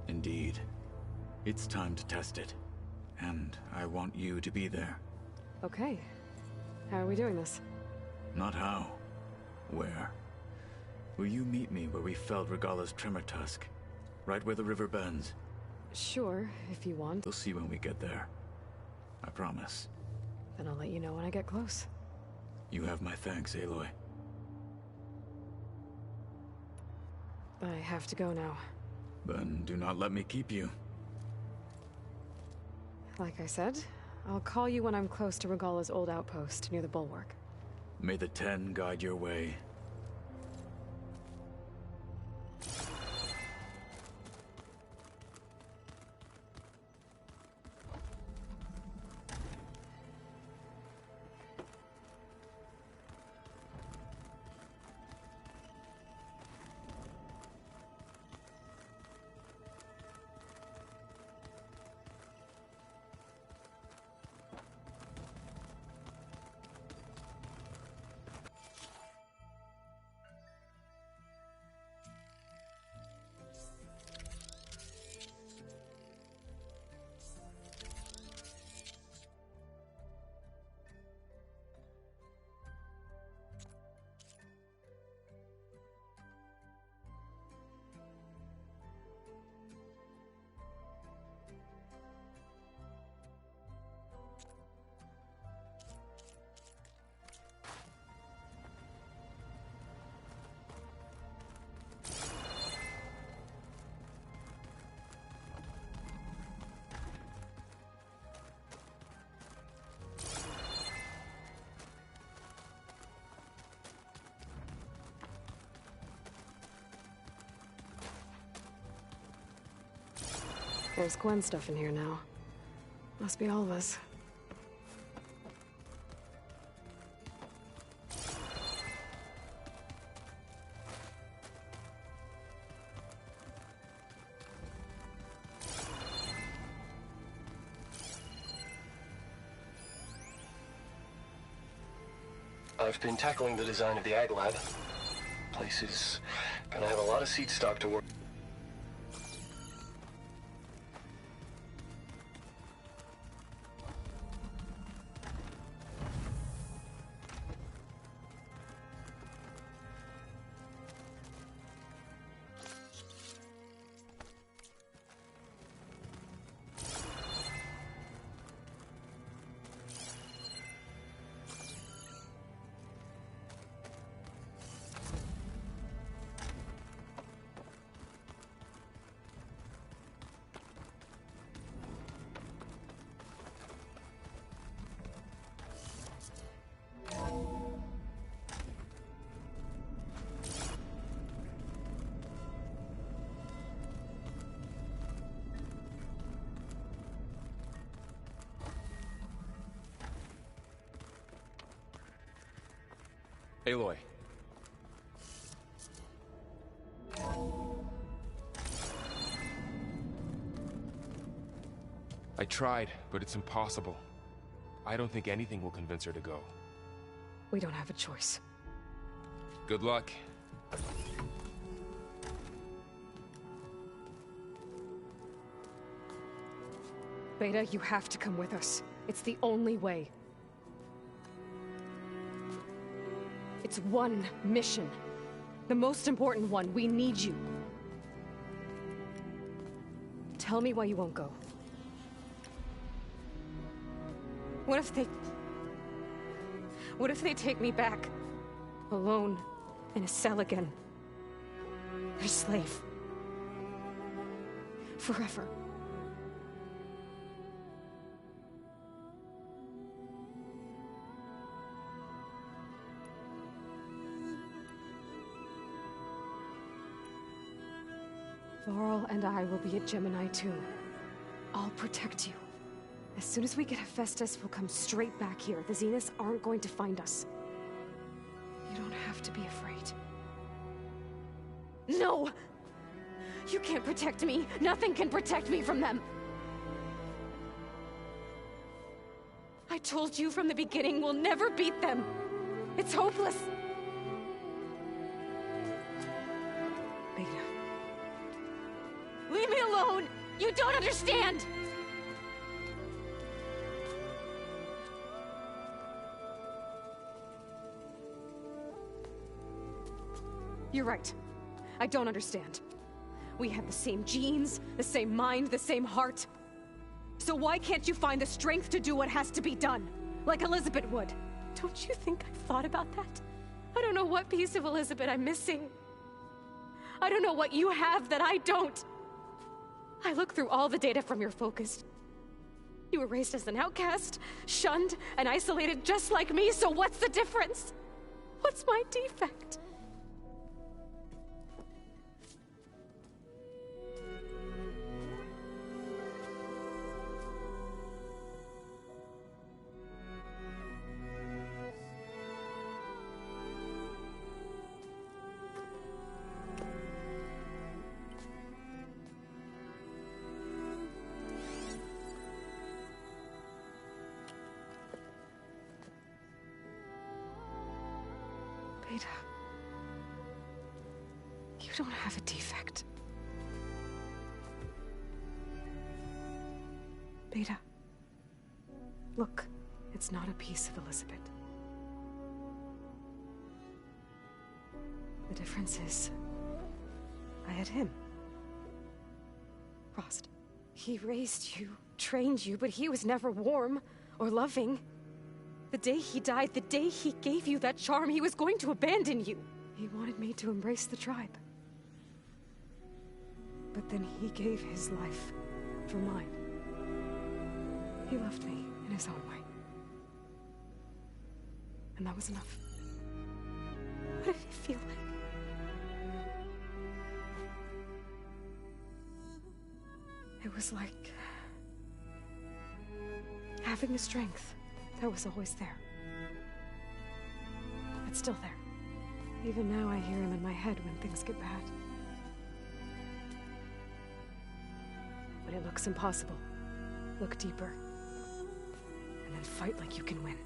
Indeed. It's time to test it. And I want you to be there. Okay. How are we doing this? Not how. Where? Will you meet me where we felled Regalla's tremor tusk? Right where the river bends? Sure, if you want. We'll see when we get there. I promise. Then I'll let you know when I get close. You have my thanks, Aloy. I have to go now. Then do not let me keep you. Like I said, I'll call you when I'm close to Regalla's old outpost near the bulwark. May the Ten guide your way. There's Gwen stuff in here now. Must be Alva's. I've been tackling the design of the Ag Lab. Place is gonna have a lot of seed stock to work. Aloy. I tried, but it's impossible. I don't think anything will convince her to go. We don't have a choice. Good luck. Beta, you have to come with us. It's the only way. It's one mission. The most important one. We need you. Tell me why you won't go. What if they take me back? Alone. In a cell again. Their slave. Forever. Varl and I will be at Gemini too. I'll protect you. As soon as we get Hephaestus, we'll come straight back here. The Zeniths aren't going to find us. You don't have to be afraid. No! You can't protect me. Nothing can protect me from them. I told you from the beginning, we'll never beat them. It's hopeless. Beta. Leave me alone! You don't understand! You're right. I don't understand. We have the same genes, the same mind, the same heart. So why can't you find the strength to do what has to be done? Like Elizabeth would. Don't you think I've thought about that? I don't know what piece of Elizabeth I'm missing. I don't know what you have that I don't. I look through all the data from your focus. You were raised as an outcast, shunned, and isolated just like me, so what's the difference? What's my defect? Beta, you don't have a defect. Beta, look, it's not a piece of Elizabeth. The difference is, I had him. Rost. He raised you, trained you, but he was never warm or loving. The day he died, the day he gave you that charm, he was going to abandon you. He wanted me to embrace the tribe. But then he gave his life for mine. He loved me in his own way. And that was enough. What did he feel like? It It was like having a strength that was always there. It's still there. Even now I hear him in my head when things get bad. When it looks impossible, look deeper. And then fight like you can win.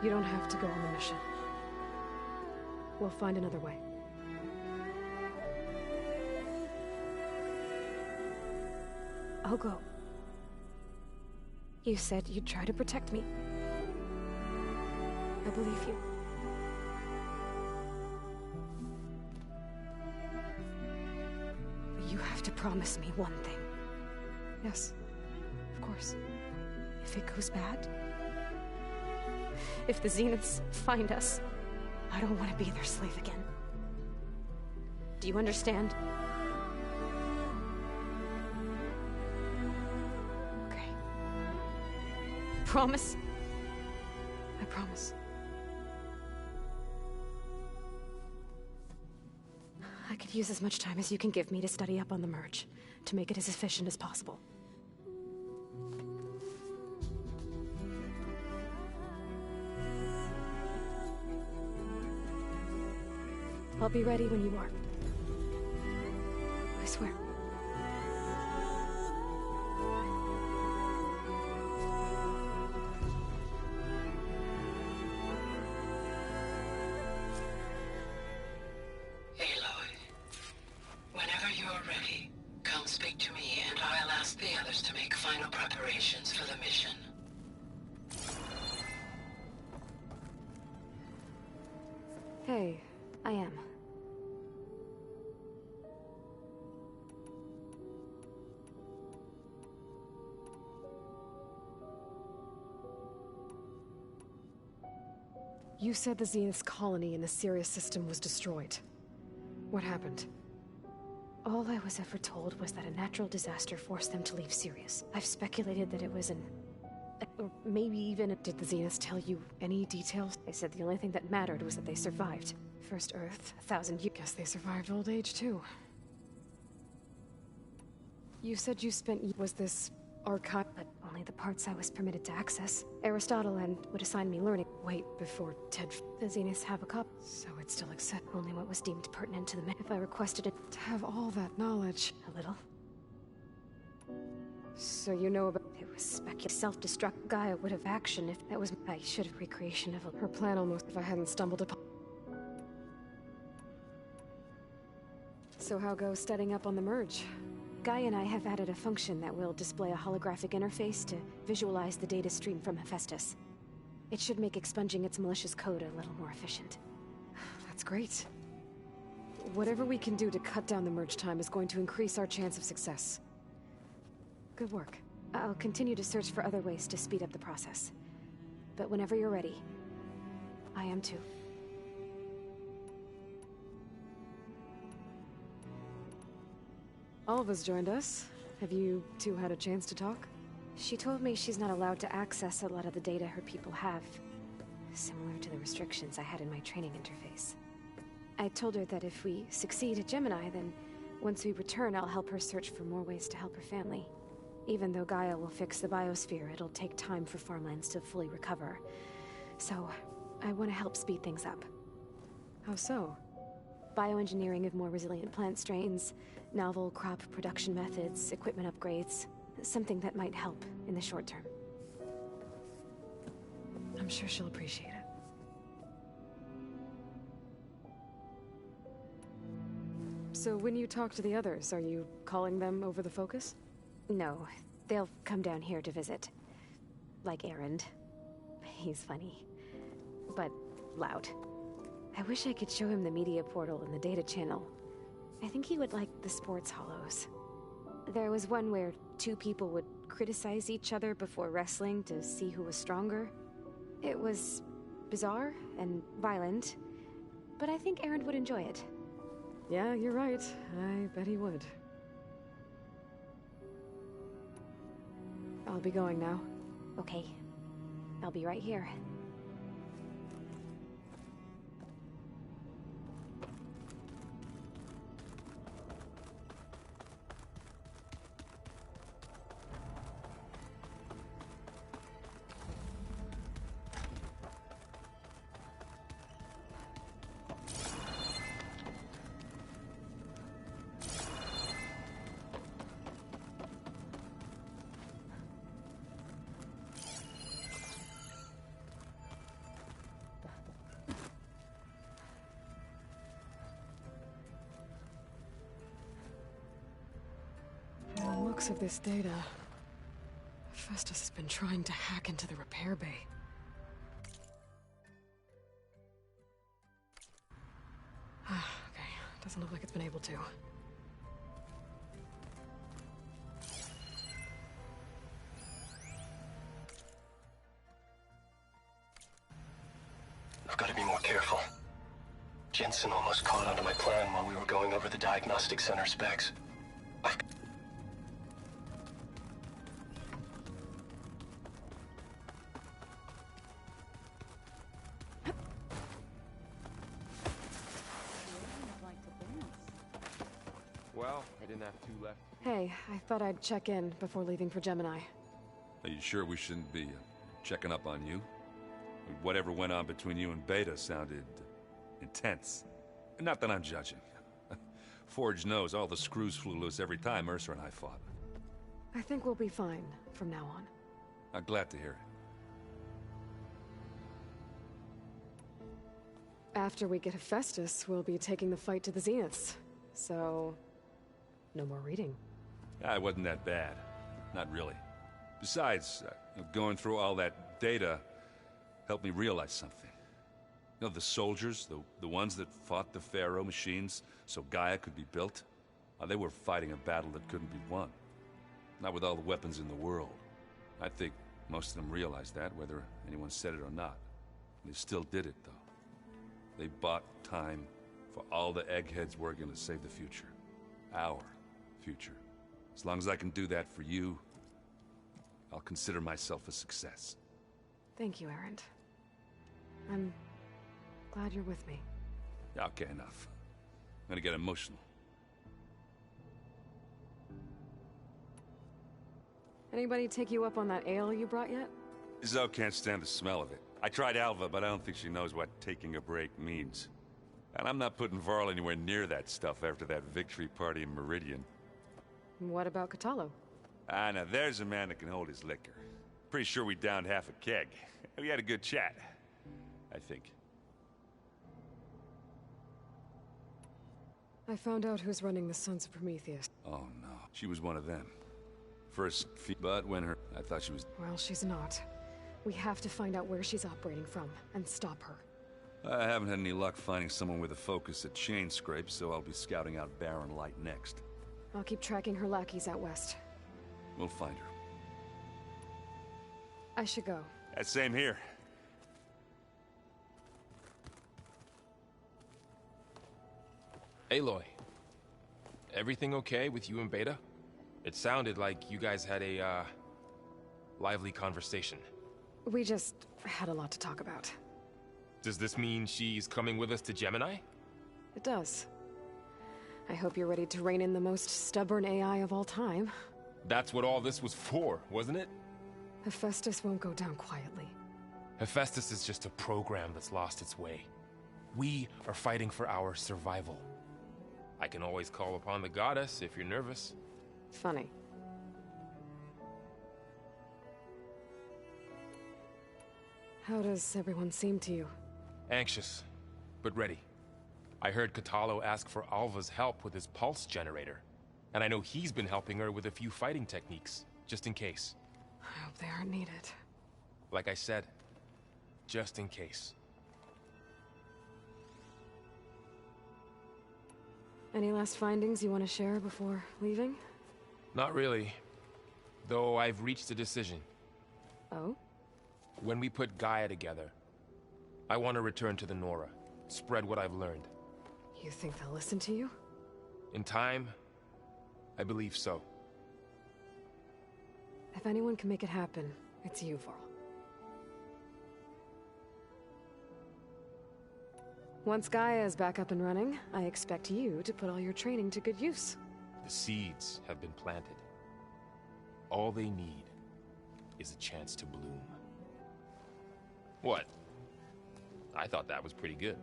You don't have to go on the mission. We'll find another way. I'll go. You said you'd try to protect me. I believe you. But you have to promise me one thing. Yes, of course. If it goes bad, if the Zeniths find us, I don't want to be their slave again. Do you understand? Okay. Promise? I promise. I could use as much time as you can give me to study up on the merge, to make it as efficient as possible. I'll be ready when you are. I swear. Aloy, whenever you're ready, come speak to me and I'll ask the others to make final preparations for the mission. Hey, I am. You said the Zenith's colony in the Sirius system was destroyed. What happened? All I was ever told was that a natural disaster forced them to leave Sirius. I've speculated that it was or maybe even... Did the Zeniths tell you any details? They said the only thing that mattered was that they survived. First Earth, 1,000 years. Guess they survived old age, too. You said you spent... Was this archive? But only the parts I was permitted to access. Aristotle would assign me learning. Wait, before Ted... The Zeniths have a cup, so it still exists. Only what was deemed pertinent to the mission. If I requested it... To have all that knowledge... A little. So you know about... It was speculative. Self-destruct. Gaia would have action if that was... I should have recreation of her plan almost if I hadn't stumbled upon... So how goes studying up on the merge? Gaia and I have added a function that will display a holographic interface to visualize the data stream from Hephaestus. It should make expunging its malicious code a little more efficient. That's great. Whatever we can do to cut down the merge time is going to increase our chance of success. Good work. I'll continue to search for other ways to speed up the process. But whenever you're ready, I am too. Alva's joined us. Have you two had a chance to talk? She told me she's not allowed to access a lot of the data her people have. Similar to the restrictions I had in my training interface. I told her that if we succeed at Gemini, then once we return, I'll help her search for more ways to help her family. Even though Gaia will fix the biosphere, it'll take time for farmlands to fully recover. So, I want to help speed things up. How so? Bioengineering of more resilient plant strains, novel crop production methods, equipment upgrades. Something that might help in the short term. I'm sure she'll appreciate it. So when you talk to the others, are you calling them over the focus? No, they'll come down here to visit. Like Erend. He's funny. But loud. I wish I could show him the media portal and the data channel. I think he would like the sports hollows. There was one where two people would criticize each other before wrestling to see who was stronger. It was bizarre and violent, but I think Erend would enjoy it. Yeah, you're right. I bet he would. I'll be going now. Okay. I'll be right here. From the looks of this data, Festus has been trying to hack into the repair bay. Okay, doesn't look like it's been able to. I've got to be more careful. Jensen almost caught onto my plan while we were going over the diagnostic center specs. Well, I didn't have two left. Hey, I thought I'd check in before leaving for Gemini. Are you sure we shouldn't be checking up on you? Whatever went on between you and Beta sounded intense. Not that I'm judging. Forge knows all the screws flew loose every time Mercer and I fought. I think we'll be fine from now on. I'm glad to hear it. After we get Hephaestus, we'll be taking the fight to the Zeniths. So, no more reading. It wasn't that bad. Not really. Besides, going through all that data helped me realize something. You know, the soldiers, the ones that fought the Pharaoh machines so Gaia could be built, they were fighting a battle that couldn't be won. Not with all the weapons in the world. I think most of them realized that, whether anyone said it or not. They still did it, though. They bought time for all the eggheads working to save the future. Our future. As long as I can do that for you, I'll consider myself a success. Thank you, Erend. I'm glad you're with me. Okay, enough. I'm gonna get emotional. Anybody take you up on that ale you brought yet? Zoe can't stand the smell of it. I tried Alva, but I don't think she knows what taking a break means. And I'm not putting Varl anywhere near that stuff after that victory party in Meridian. What about Kotallo? Now there's a man that can hold his liquor. Pretty sure we downed half a keg. We had a good chat, I think. I found out who's running the Sons of Prometheus. Oh no, she was one of them. First, but when I thought she was... Well, she's not. We have to find out where she's operating from, and stop her. I haven't had any luck finding someone with a focus at chain scrapes, so I'll be scouting out Barren Light next. I'll keep tracking her lackeys out west. We'll find her. I should go. Same here. Aloy, everything okay with you and Beta? It sounded like you guys had a, lively conversation. We just had a lot to talk about. Does this mean she's coming with us to Gemini? It does. I hope you're ready to rein in the most stubborn AI of all time. That's what all this was for, wasn't it? Hephaestus won't go down quietly. Hephaestus is just a program that's lost its way. We are fighting for our survival. I can always call upon the goddess if you're nervous. Funny. How does everyone seem to you? Anxious, but ready. I heard Kotallo ask for Alva's help with his pulse generator. And I know he's been helping her with a few fighting techniques, just in case. I hope they aren't needed. Like I said, just in case. Any last findings you want to share before leaving? Not really. Though I've reached a decision. Oh? When we put Gaia together, I want to return to the Nora. Spread what I've learned. You think they'll listen to you? In time, I believe so. If anyone can make it happen, it's you, Varl. Once Gaia is back up and running, I expect you to put all your training to good use. The seeds have been planted. All they need is a chance to bloom. What? I thought that was pretty good.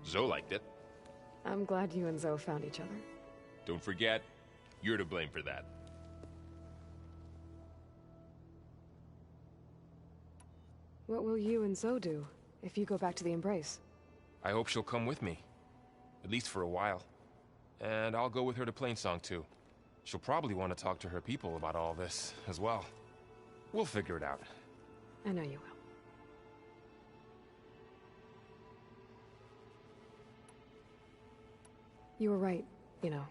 Zoe liked it. I'm glad you and Zoe found each other. Don't forget, you're to blame for that. What will you and Zoe do if you go back to the Embrace? I hope she'll come with me. At least for a while. And I'll go with her to Plainsong too. She'll probably want to talk to her people about all this as well. We'll figure it out. I know you will. You were right, you know,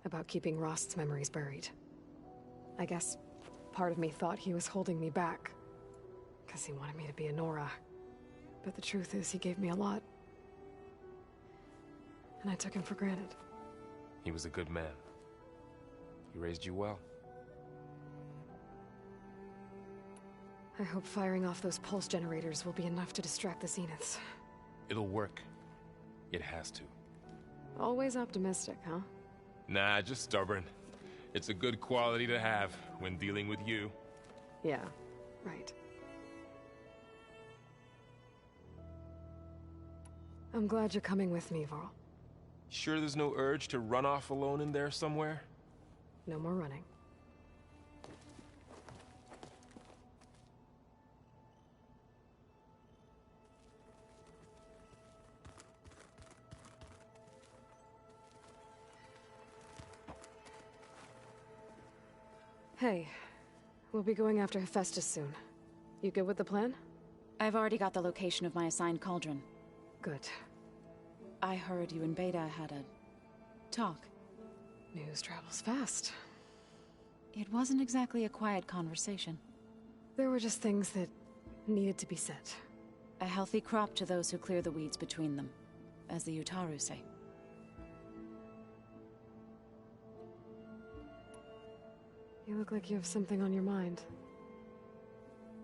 about keeping Rost's memories buried. I guess part of me thought he was holding me back, because he wanted me to be a Nora. But the truth is, he gave me a lot. And I took him for granted. He was a good man. He raised you well. I hope firing off those pulse generators will be enough to distract the Zeniths. It'll work. It has to. Always optimistic, huh? Nah, just stubborn. It's a good quality to have when dealing with you. Yeah, right. I'm glad you're coming with me, Varl. Sure there's no urge to run off alone in there somewhere? No more running. Hey, we'll be going after Hephaestus soon. You good with the plan? I've already got the location of my assigned cauldron. Good. I heard you and Beta had a talk. News travels fast. It wasn't exactly a quiet conversation. There were just things that needed to be said. A healthy crop to those who clear the weeds between them, as the Utaru say. You look like you have something on your mind.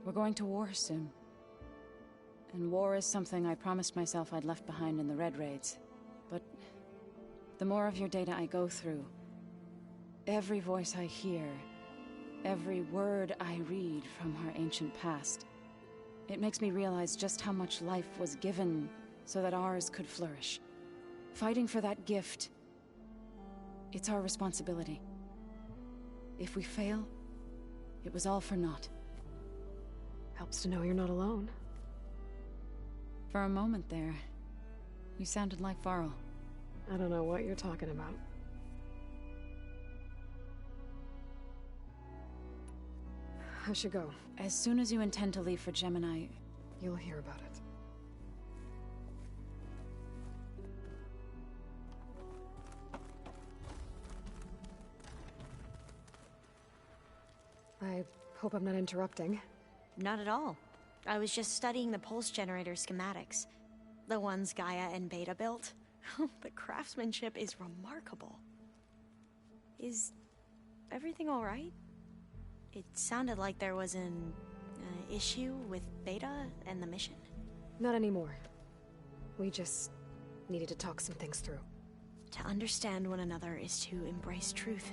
We're going to war soon. And war is something I promised myself I'd left behind in the Red Raids. But the more of your data I go through, every voice I hear, every word I read from her ancient past, it makes me realize just how much life was given so that ours could flourish. Fighting for that gift, it's our responsibility. If we fail, it was all for naught. Helps to know you're not alone. For a moment there, you sounded like Varl. I don't know what you're talking about. I should go. As soon as you intend to leave for Gemini, you'll hear about it. I hope I'm not interrupting. Not at all. I was just studying the pulse generator schematics. The ones Gaia and Beta built. The craftsmanship is remarkable. Is everything all right? It sounded like there was an issue with Beta and the mission. Not anymore. We just needed to talk some things through. To understand one another is to embrace truth.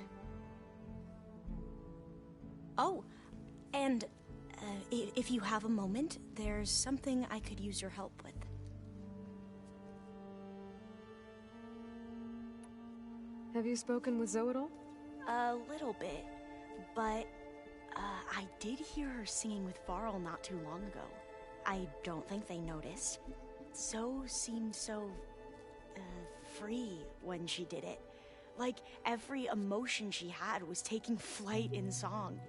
Oh, and if you have a moment, there's something I could use your help with. Have you spoken with Zoe at all? A little bit, but I did hear her singing with Varl not too long ago. I don't think they noticed. Zoe seemed so free when she did it. Like every emotion she had was taking flight in song.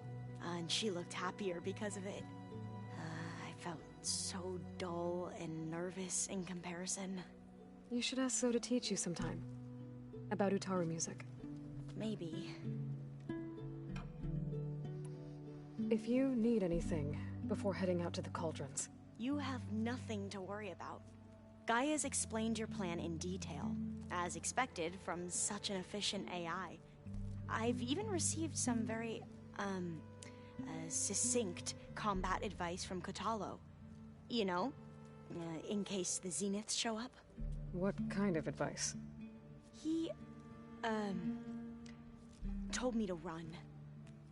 And she looked happier because of it. I felt so dull and nervous in comparison. You should ask Zoe to teach you sometime. About Utaru music. Maybe. If you need anything before heading out to the cauldrons. You have nothing to worry about. Gaia's explained your plan in detail, as expected from such an efficient AI. I've even received some very, succinct combat advice from Kotallo. You know, in case the Zeniths show up. What kind of advice? He, told me to run.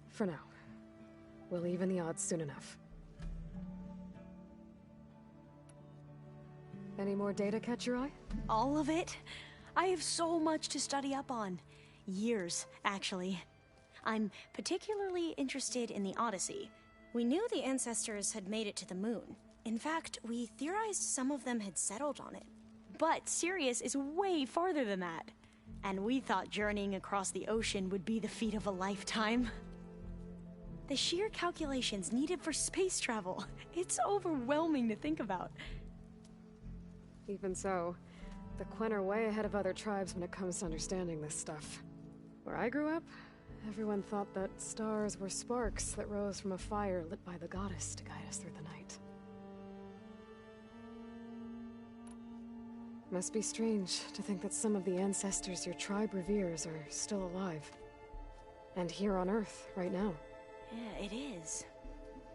For now. We'll even the odds soon enough. Any more data catch your eye? All of it? I have so much to study up on. Years, actually. I'm particularly interested in the Odyssey. We knew the ancestors had made it to the moon. In fact, we theorized some of them had settled on it. But Sirius is way farther than that. And we thought journeying across the ocean would be the feat of a lifetime. The sheer calculations needed for space travel, it's overwhelming to think about. Even so, the Quen are way ahead of other tribes when it comes to understanding this stuff. Where I grew up, everyone thought that stars were sparks that rose from a fire lit by the goddess to guide us through the night. Must be strange to think that some of the ancestors your tribe reveres are still alive. And here on Earth, right now. Yeah, it is.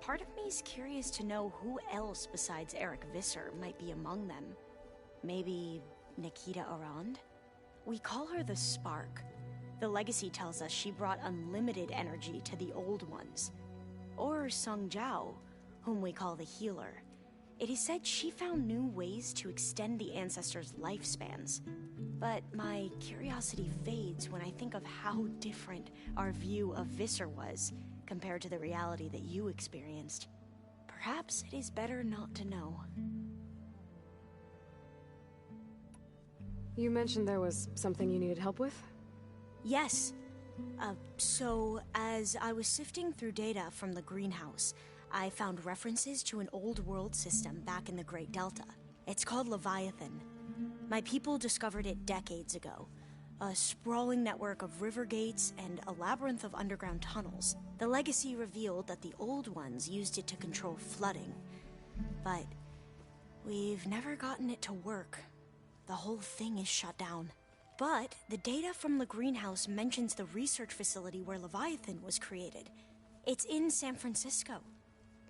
Part of me's curious to know who else besides Eric Visser might be among them. Maybe Nikita Arand? We call her the Spark. The legacy tells us she brought unlimited energy to the Old Ones. Or Sung Jiao, whom we call the Healer. It is said she found new ways to extend the ancestors' lifespans. But my curiosity fades when I think of how different our view of Visser was compared to the reality that you experienced. Perhaps it is better not to know. You mentioned there was something you needed help with? Yes. So, as I was sifting through data from the greenhouse, I found references to an old world system back in the Great Delta. It's called Leviathan. My people discovered it decades ago. A sprawling network of river gates and a labyrinth of underground tunnels. The legacy revealed that the Old Ones used it to control flooding. But we've never gotten it to work. The whole thing is shut down. But the data from the greenhouse mentions the research facility where Leviathan was created. It's in San Francisco.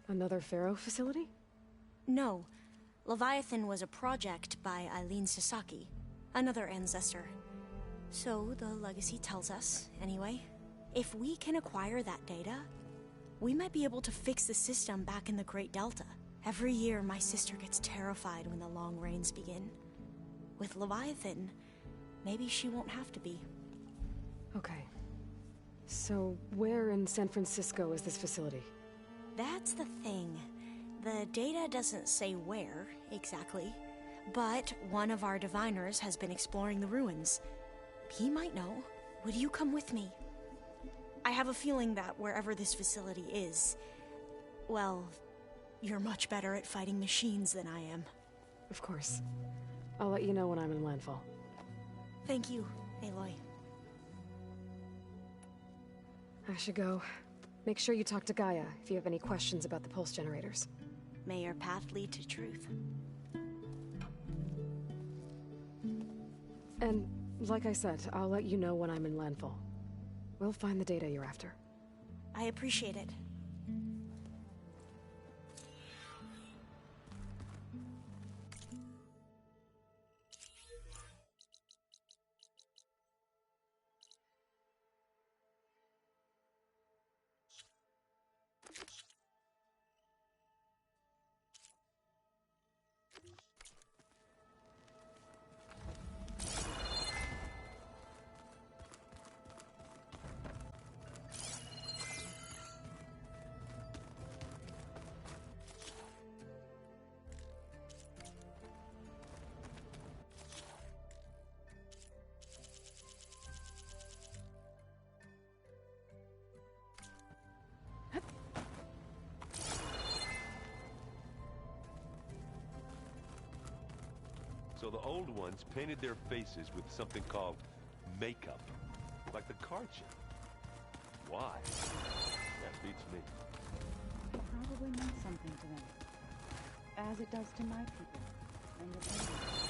Another Pharaoh facility? No. Leviathan was a project by Eileen Sasaki, another ancestor. So the legacy tells us, anyway. If we can acquire that data, we might be able to fix the system back in the Great Delta. Every year, my sister gets terrified when the long rains begin. With Leviathan, maybe she won't have to be. Okay. So, where in San Francisco is this facility? That's the thing. The data doesn't say where, exactly. But one of our diviners has been exploring the ruins. He might know. Would you come with me? I have a feeling that wherever this facility is, well, you're much better at fighting machines than I am. Of course. I'll let you know when I'm in landfall. Thank you, Aloy. I should go. Make sure you talk to Gaia if you have any questions about the pulse generators. May your path lead to truth. And, like I said, I'll let you know when I'm in landfall. We'll find the data you're after. I appreciate it. So the Old Ones painted their faces with something called makeup, like the card chip. Why? That beats me. It probably means something to them, as it does to my people and the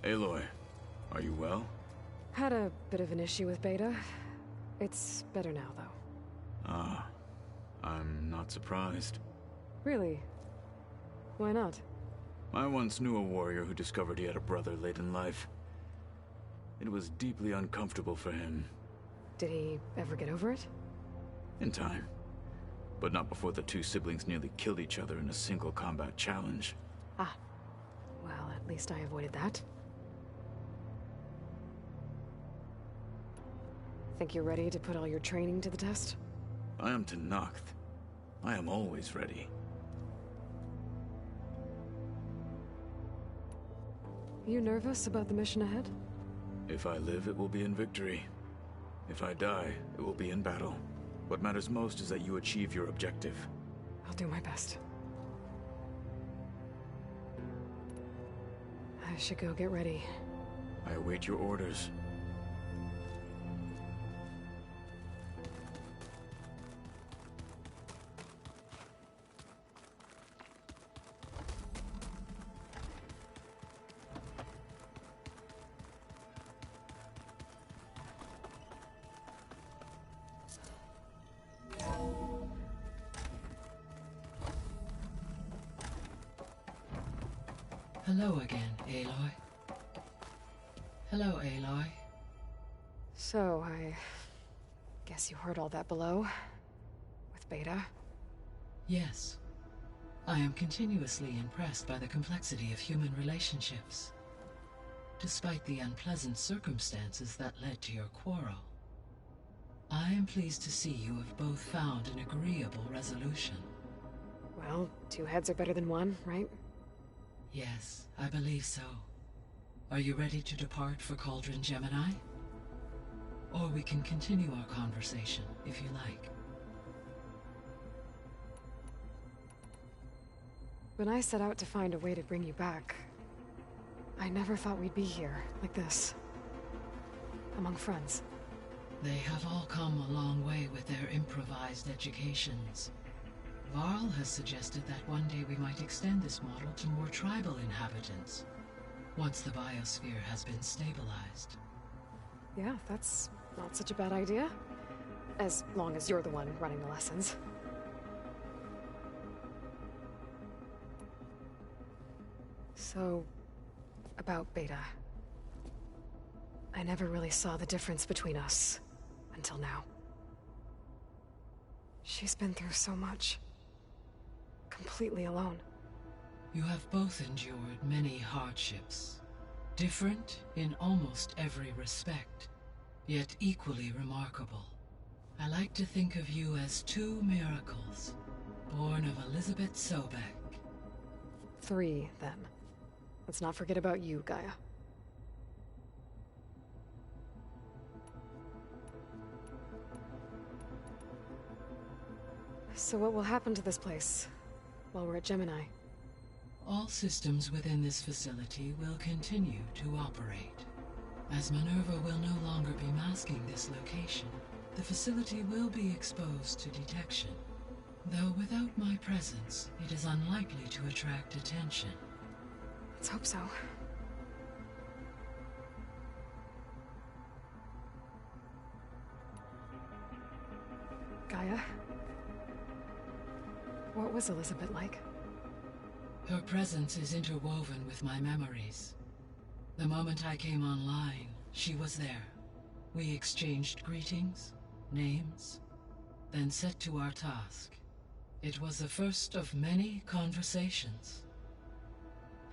Aloy, are you well? Had a bit of an issue with Beta. It's better now, though. Ah, I'm not surprised. Really? Why not? I once knew a warrior who discovered he had a brother late in life. It was deeply uncomfortable for him. Did he ever get over it? In time. But not before the two siblings nearly killed each other in a single combat challenge. Ah. Well, at least I avoided that. Think you're ready to put all your training to the test? I am Tenakth. I am always ready. You nervous about the mission ahead? If I live, it will be in victory. If I die, it will be in battle. What matters most is that you achieve your objective. I'll do my best. I should go get ready. I await your orders. Hello again, Aloy. Hello, Aloy. So, I guess you heard all that below? With Beta? Yes. I am continuously impressed by the complexity of human relationships. Despite the unpleasant circumstances that led to your quarrel, I am pleased to see you have both found an agreeable resolution. Well, two heads are better than one, right? Yes, I believe so. Are you ready to depart for Cauldron Gemini? Or we can continue our conversation, if you like. When I set out to find a way to bring you back, I never thought we'd be here, like this. Among friends. They have all come a long way with their improvised educations. Varl has suggested that one day we might extend this model to more tribal inhabitants, once the biosphere has been stabilized. Yeah, that's not such a bad idea. As long as you're the one running the lessons. So, about Beta. I never really saw the difference between us, until now. She's been through so much. Completely alone. You have both endured many hardships. Different in almost every respect, yet equally remarkable. I like to think of you as two miracles, born of Elizabeth Sobek. 3, then. Let's not forget about you, Gaia. So what will happen to this place while we're at Gemini? All systems within this facility will continue to operate. As Minerva will no longer be masking this location, the facility will be exposed to detection. Though without my presence, it is unlikely to attract attention. Let's hope so. Gaia? What was Elizabeth like? Her presence is interwoven with my memories. The moment I came online, she was there. We exchanged greetings, names, then set to our task. It was the first of many conversations.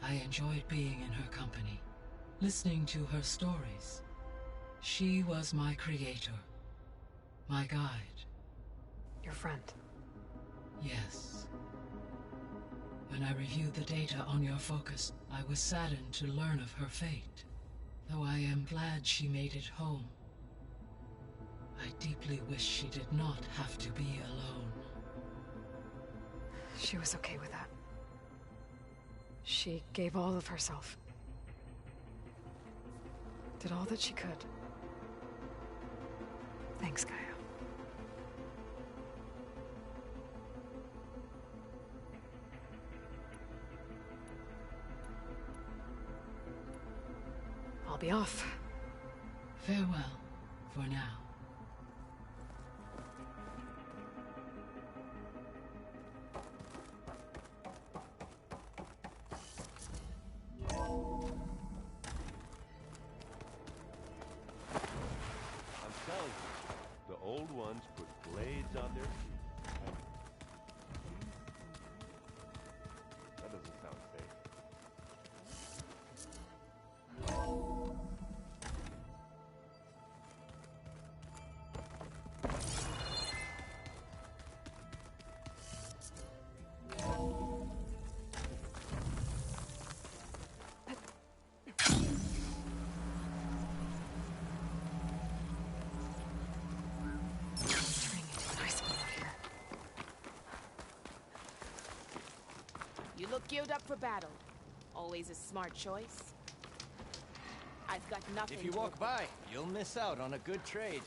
I enjoyed being in her company, listening to her stories. She was my creator, my guide. Your friend? Yes. When I reviewed the data on your focus, I was saddened to learn of her fate. Though I am glad she made it home. I deeply wish she did not have to be alone. She was okay with that. She gave all of herself. Did all that she could. Thanks, Gaia. be off. Farewell, for now. I'm telling you, the old ones put blades on their feet. That doesn't sound safe. You look geared up for battle. Always a smart choice. I've got nothing. If you walk by, you'll miss out on a good trade.